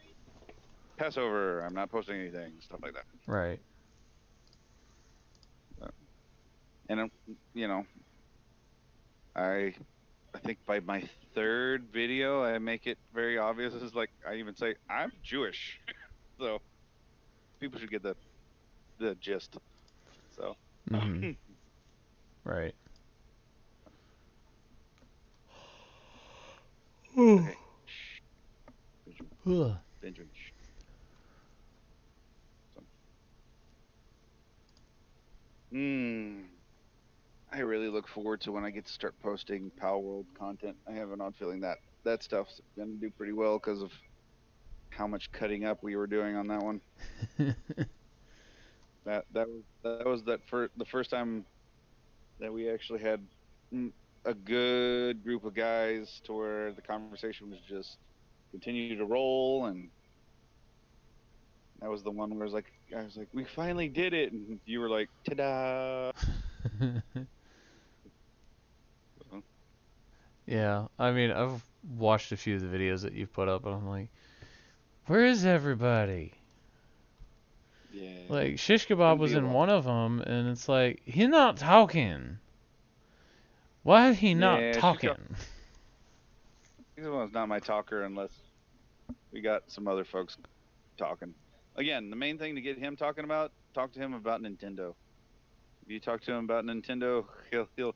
Passover. I'm not posting anything, stuff like that. Right. And I I think by my third video, I make it very obvious. It's like I even say I'm Jewish, so people should get the gist. So Mm-hmm. Right. okay, Benjamin, Ugh. Benjamin. So, I really look forward to when I get to start posting Power World content. I have an odd feeling that that stuff's gonna do pretty well because of how much cutting up we were doing on that one. That was for the first time that we actually had a good group of guys to where the conversation was just continue to roll and That was the one where I was like, we finally did it, and you were like, ta-da. Yeah, I mean, I've watched a few of the videos that you've put up, and I'm like, where is everybody? Yeah, Like, Shish Kebab couldn't was be a in lot. one of them, and it's like, he's not talking. Why is he not Yeah, talking? she's the one's not my talker unless we got some other folks talking. Again, the main thing to get him talking about, talk to him about Nintendo. If you talk to him about Nintendo, he'll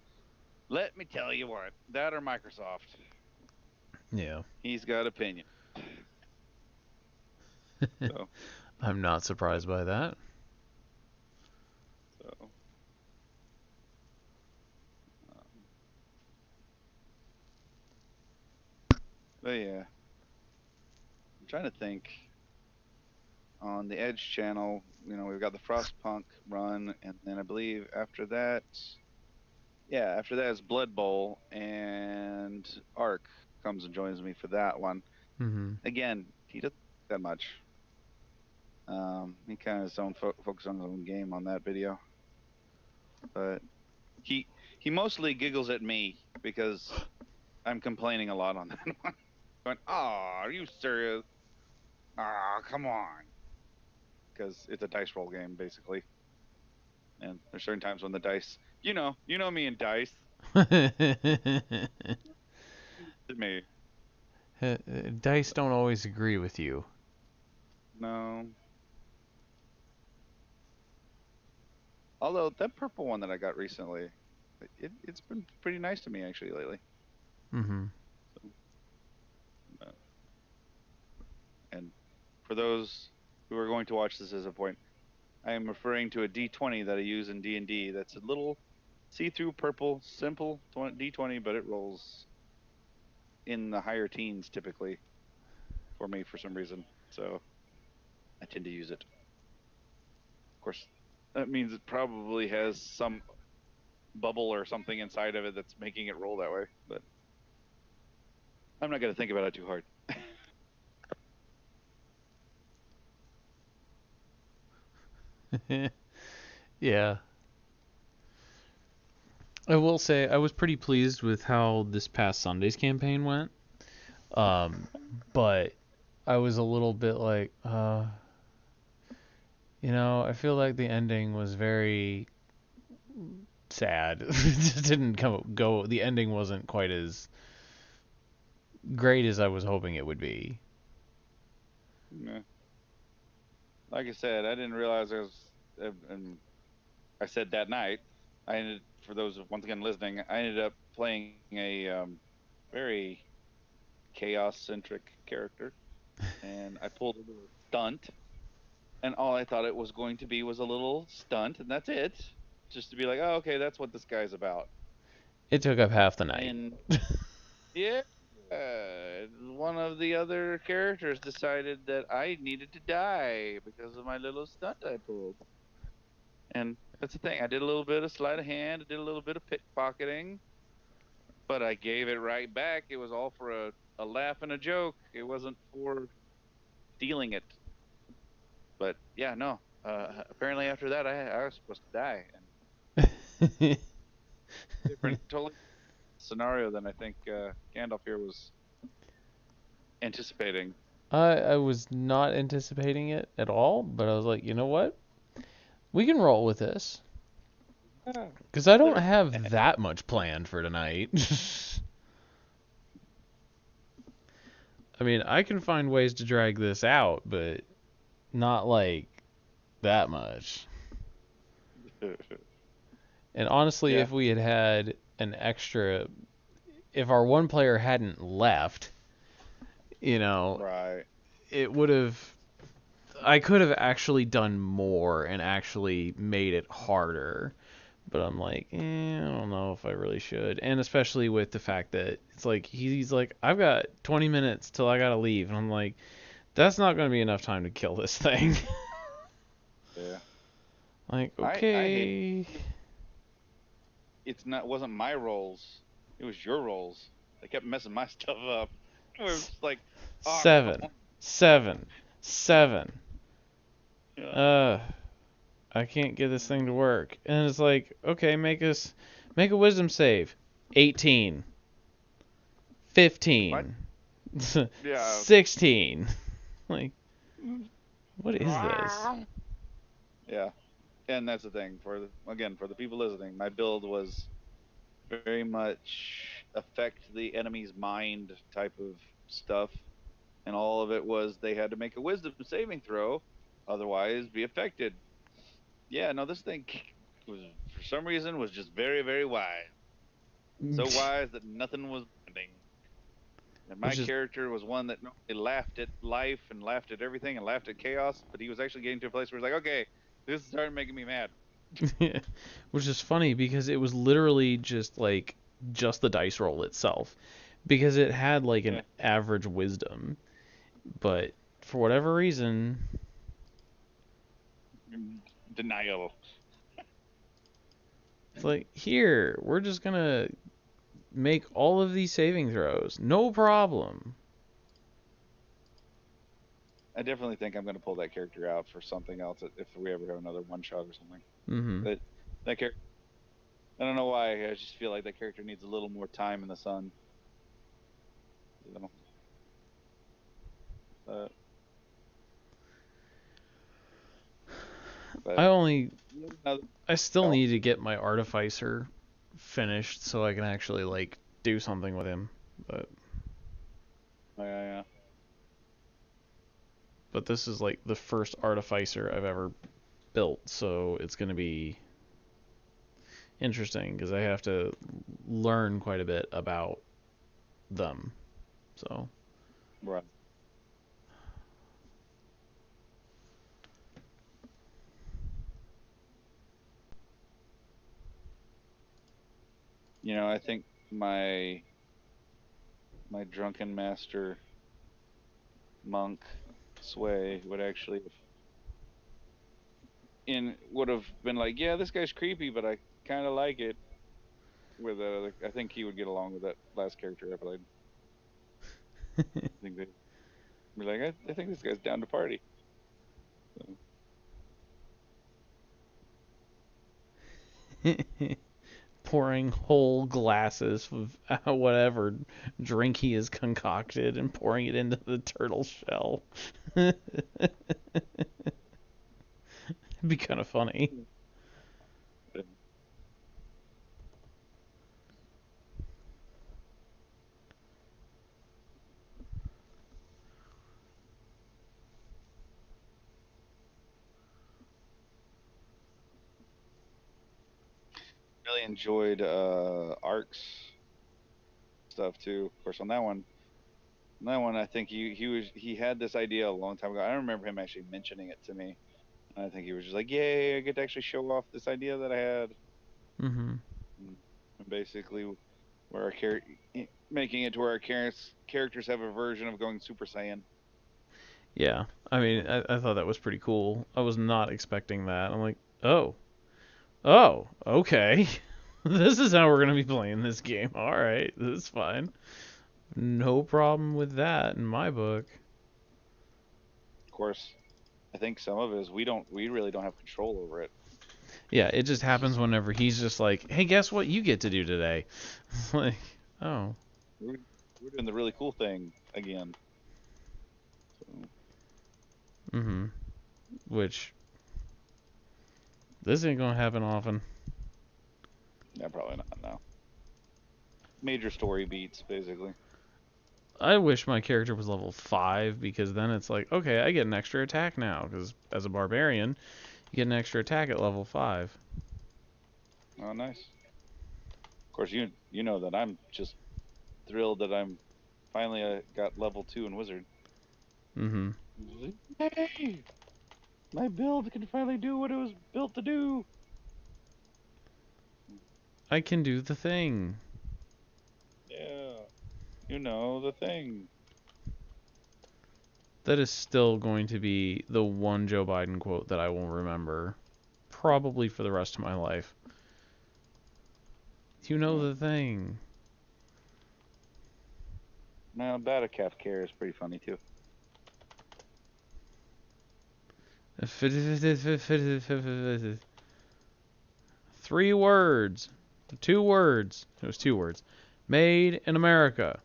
let me tell you what, that or Microsoft. Yeah. He's got opinion. So, I'm not surprised by that. so, um, but yeah, I'm trying to think. On the Edge channel, we've got the Frostpunk run, and then I believe after that, yeah, after that is Blood Bowl, and Ark comes and joins me for that one. Mm-hmm. Again, he doesn't that much. He kind of focus on his own game on that video, but he he mostly giggles at me because I'm complaining a lot on that one. Going, oh, are you serious? Ah, come on, because it's a dice roll game basically, and there's certain times when the dice, you know me and dice, to me, Dice don't always agree with you. no. Although that purple one that I got recently, it's been pretty nice to me actually lately. Mm-hmm. So, uh, and for those who are going to watch this as a point, I am referring to a D20 that I use in D&D. That's a little see-through purple, simple D20, but it rolls in the higher teens typically for me for some reason. So I tend to use it. Of course, that means it probably has some bubble or something inside of it that's making it roll that way. But I'm not going to think about it too hard. Yeah. I will say I was pretty pleased with how this past Sunday's campaign went. Um, but I was a little bit like, I feel like the ending was very sad. It just didn't go. The ending wasn't quite as great as I was hoping it would be. Yeah. Like I said, I didn't realize and I said that night, for those once again listening, I ended up playing a very chaos centric character, and I pulled a little stunt, and all I thought it was going to be was a little stunt, and that's it, just to be like, oh, okay, that's what this guy's about. It took up half the night. And yeah, one of the other characters decided that I needed to die because of my little stunt I pulled. And that's the thing. I did a little bit of sleight of hand. I did a little bit of pickpocketing, but I gave it right back. It was all for a laugh and a joke. It wasn't for stealing it. But yeah, no. Apparently after that, I was supposed to die. And different, totally scenario than I think Gandalf here was anticipating. I was not anticipating it at all, but I was like, you know what? We can roll with this. Ah, Because I don't there. have that much planned for tonight. I mean, I can find ways to drag this out, but not like that much. And honestly, Yeah, if we had had an extra, if our one player hadn't left, you know, right. it would have, I could have actually done more and actually made it harder. But I'm like, I don't know if I really should. And especially with the fact that it's like, he's like, I've got 20 minutes till I gotta leave. And I'm like, that's not going to be enough time to kill this thing. Yeah. Like, I hate okay. wasn't my roles. It was your roles. They kept messing my stuff up. It was just like, oh, come Seven, on. seven, seven. uh, I can't get this thing to work. And it's like, okay, make a wisdom save. 18. What? 15. Yeah. 16. Like, what is this? Yeah. And that's the thing again for the people listening. My build was very much affect the enemy's mind type of stuff, and all of it was they had to make a wisdom saving throw, otherwise be affected. Yeah, no, this thing was for some reason was just very very wise, so wise that nothing was bending. And my Which is character was one that normally laughed at life and laughed at everything and laughed at chaos, but he was actually getting to a place where he's like, okay, this started making me mad. which is funny because it was literally just the dice roll itself, because it had like an Yeah. average wisdom, but for whatever reason, Denial. it's like, here, we're just gonna make all of these saving throws, no problem. I definitely think I'm going to pull that character out for something else if we ever have another one shot or something. Mm-hmm. But that character, I don't know why. I just feel like that character needs a little more time in the sun. So, but I only another, I still oh, need to get my artificer finished so I can actually like do something with him. But yeah. this is like the first artificer I've ever built, so it's gonna be interesting because I have to learn quite a bit about them. So Right. I think my drunken master monk Sway would have been like, yeah, this guy's creepy, but I kind of like it. I think he would get along with that last character I played. I think they'd be like, I think this guy's down to party. pouring whole glasses of whatever drink he has concocted and pouring it into the turtle shell. It'd be kind of funny. So, really enjoyed Ark's stuff too. Of course, on that one, I think he had this idea a long time ago. I don't remember him actually mentioning it to me. And I think he was just like, "Yay, I get to actually show off this idea that I had." Mm-hmm. And basically, where making it to where our characters have a version of going Super Saiyan. Yeah, I mean, I thought that was pretty cool. I was not expecting that. I'm like, oh, okay. This is how we're gonna be playing this game. All right, this is fine. No problem with that in my book. Of course, I think some of it is we really don't have control over it. Yeah, it just It's happens just whenever he's just like, hey, guess what you get to do today? Like, oh. we're doing the really cool thing again. So, Mm-hmm. Which, this ain't gonna happen often. yeah, probably not. No. Major story beats, basically. I wish my character was level 5 because then it's like, okay, I get an extra attack now because as a barbarian, you get an extra attack at level 5. Oh, nice. Of course, you know that I'm just thrilled that I'm finally got level 2 in wizard. Mm-hmm. Hey, my build can finally do what it was built to do. I can do the thing. Yeah, you know the thing. That is still going to be the one Joe Biden quote that I will remember, probably for the rest of my life. You know Yeah. the thing. Now, Batacalf care is pretty funny too. 3 words. 2 words. It was 2 words. Made in America.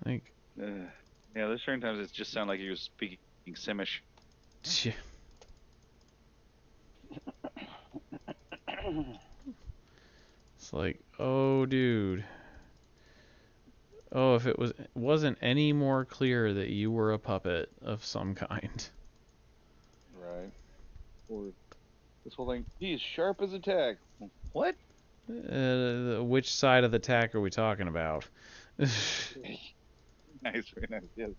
Like, Yeah, there's certain times it just sounded like he was speaking Simish. it's like, oh, dude. Oh, if it wasn't any more clear that you were a puppet of some kind. Right. Or this whole thing, he's sharp as a tack. What? Which side of the tack are we talking about? Nice, very nice. Yes.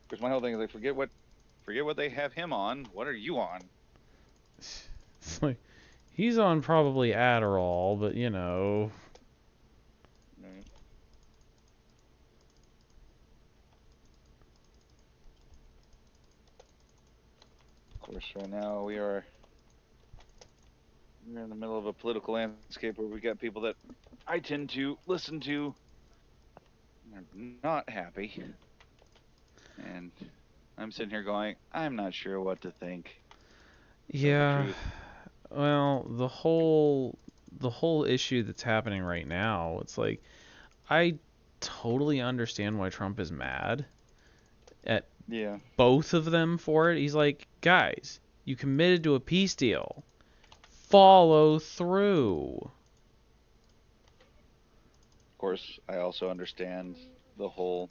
Because my whole thing is like, forget what they have him on. What are you on? It's like, he's on probably Adderall, but you know. Right. Of course, right now we're in the middle of a political landscape where we got people that I tend to listen to are not happy, and I'm sitting here going, I'm not sure what to think of the Yeah, truth. well, the whole issue that's happening right now, it's like I totally understand why Trump is mad at Yeah. both of them for it. He's like, guys, you committed to a peace deal. Follow through. Of course, I also understand the whole,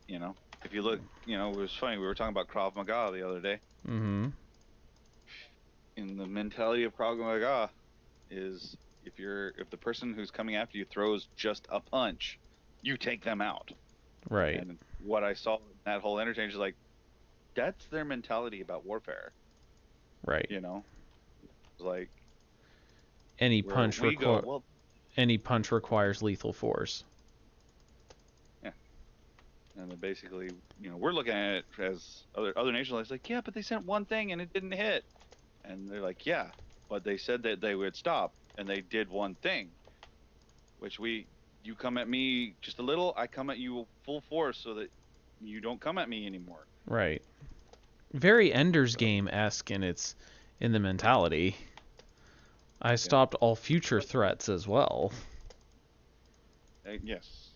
if you look, it was funny. We were talking about Krav Maga the other day. Mm-hmm. In the mentality of Krav Maga is if the person who's coming after you throws just a punch, you take them out. Right. And what I saw in that whole interchange is like, that's their mentality about warfare. Right. It's like Any where punch we go, requ- well, any punch requires lethal force. yeah. And then basically, we're looking at it as other nations like, yeah, but they sent one thing and it didn't hit. And they're like, yeah, but they said that they would stop, and they did one thing, which you come at me just a little, I come at you full force so that you don't come at me anymore. Right. Very Ender's So, Game-esque in the mentality. I yeah. stopped all future threats as well. Yes.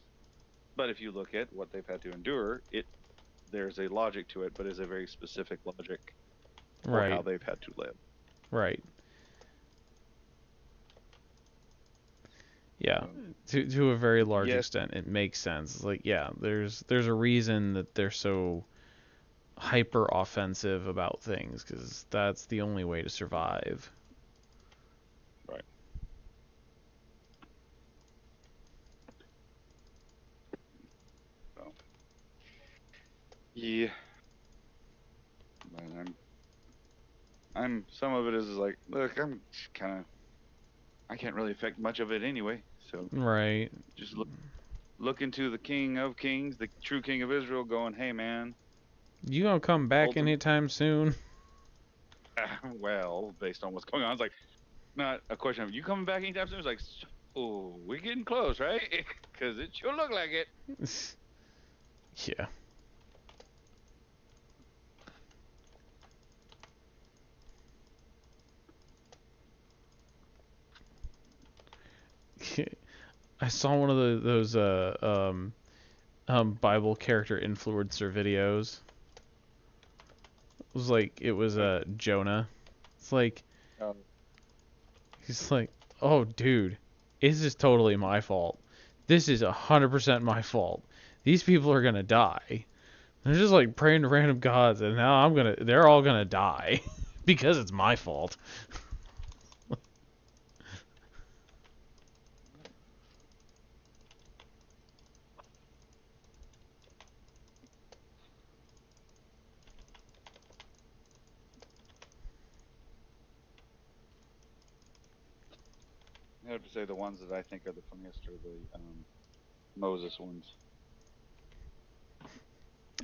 But if you look at what they've had to endure, there's a logic to it, but is a very specific logic for how Right. they've had to live. Right. Yeah. To a very large Yes, extent, it makes sense. It's like, yeah, there's a reason that they're so hyper offensive about things, because that's the only way to survive. right. So, yeah, but I'm some of it is like, look, I'm kind of, I can't really affect much of it anyway. So Right. just look into the King of Kings, the true King of Israel, going, hey man, You gonna come back ultimate. anytime soon? Well, based on what's going on, it's like not a question of you coming back anytime soon. It's like, oh, we're getting close, right? Because it sure look like it. Yeah. I saw one of those Bible character influencer videos. It was Jonah. It's like Um, he's like, "Oh dude, this is totally my fault. This is 100% my fault. These people are going to die. They're just like praying to random gods, and now they're all going to die because it's my fault." I have to say the ones that I think are the funniest are the Moses ones.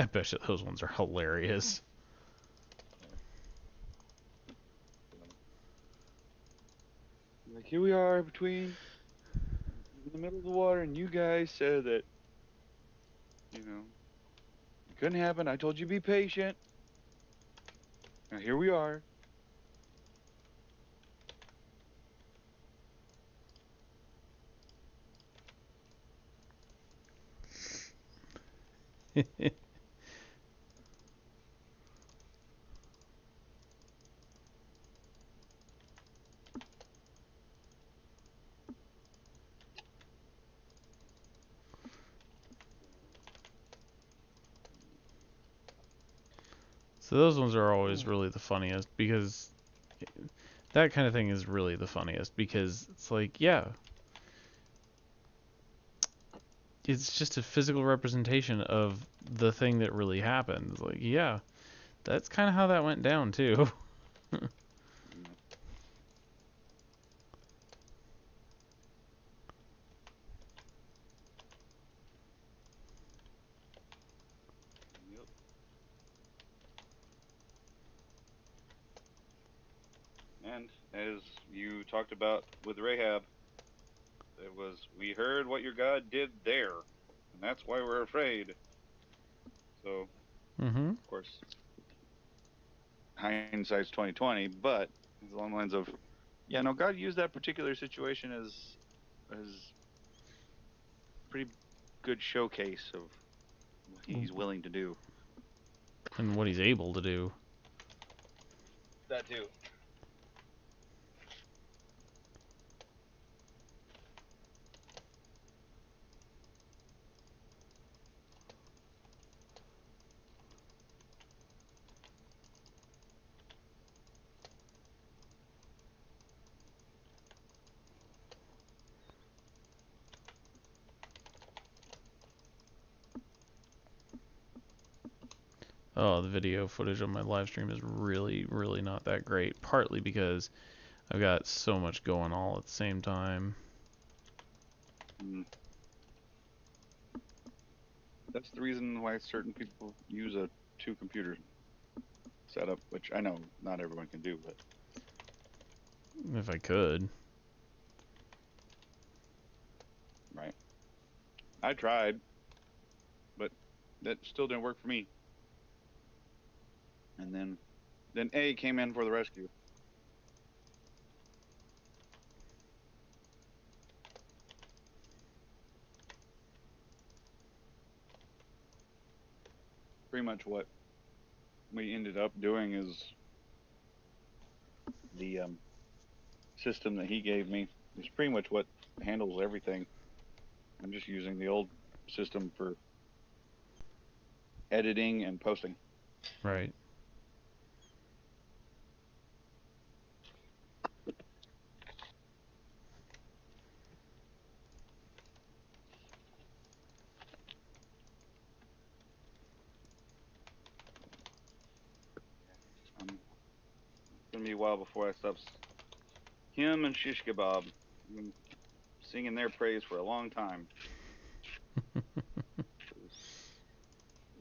I bet you those ones are hilarious. Like here we are between in the middle of the water, and you guys said that, you know, it couldn't happen. I told you be patient. Now here we are. So those ones are always really the funniest because that kind of thing is really the funniest because it's like, yeah, it's just a physical representation of the thing that really happened. It's like, yeah, that's kind of how that went down too. Yep. And as you talked about with Rahab, it was, we heard what your God did there, and that's why we're afraid. So, Mm-hmm. of course, hindsight's 2020, but it's along the lines of, yeah, no, God used that particular situation as pretty good showcase of what He's willing to do. And what he's able to do. That too. Oh, the video footage on my live stream is really, really not that great. Partly because I've got so much going all at the same time. That's the reason why certain people use a two-computer setup, which I know not everyone can do, but If I could. right. I tried, but that still didn't work for me. And then A came in for the rescue. Pretty much what we ended up doing is the system that he gave me is pretty much what handles everything. I'm just using the old system for editing and posting. Right. It's gonna be a while before I stop him and Shish Kebab. I've been singing their praise for a long time.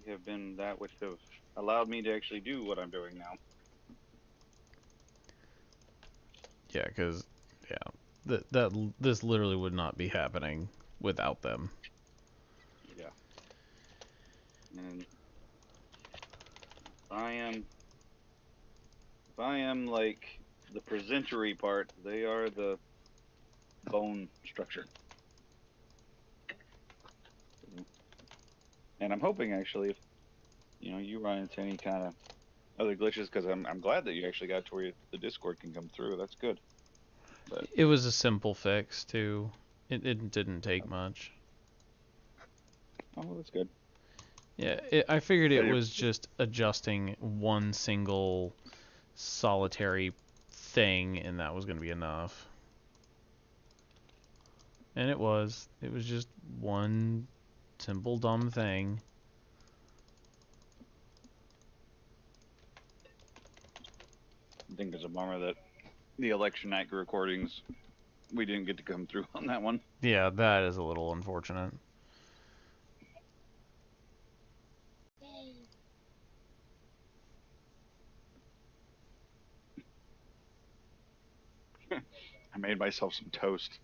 They have been that which have allowed me to actually do what I'm doing now. Yeah, because, yeah, this literally would not be happening without them. Yeah. And if I am like the presentery part, they are the bone structure. And I'm hoping actually, if you run into any kind of other glitches, because I'm glad that you actually got to where the Discord can come through. That's good. But It was a simple fix, too. It didn't take much. oh, that's good. Yeah, I figured it was just adjusting one single solitary thing, and that was going to be enough. And it was. It was just one simple dumb thing. I think it's a bummer that the election night recordings, we didn't get to come through on that one. Yeah, that is a little unfortunate. I made myself some toast.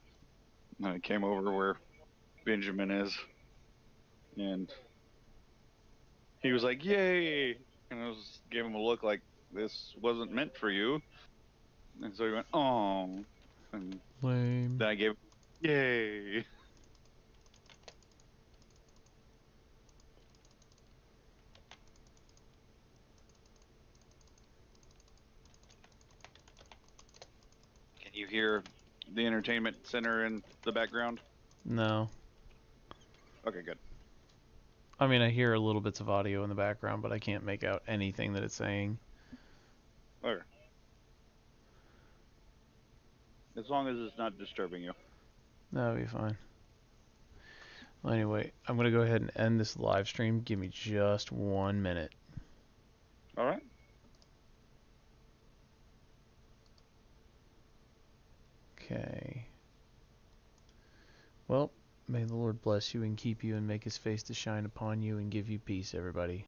And I came over where Benjamin is, and he was like, "Yay!" And I gave him a look like this wasn't meant for you. And so he went, "Oh," and Lame. then I gave, "Yay!" Can you hear the entertainment center in the background? No. Okay, good. I mean, I hear a little bits of audio in the background, but I can't make out anything that it's saying. Okay. As long as it's not disturbing you. That'll be fine. Well, anyway, I'm going to go ahead and end this live stream. Give me just 1 minute. All right. Okay. Well, may the Lord bless you and keep you and make his face to shine upon you and give you peace, everybody.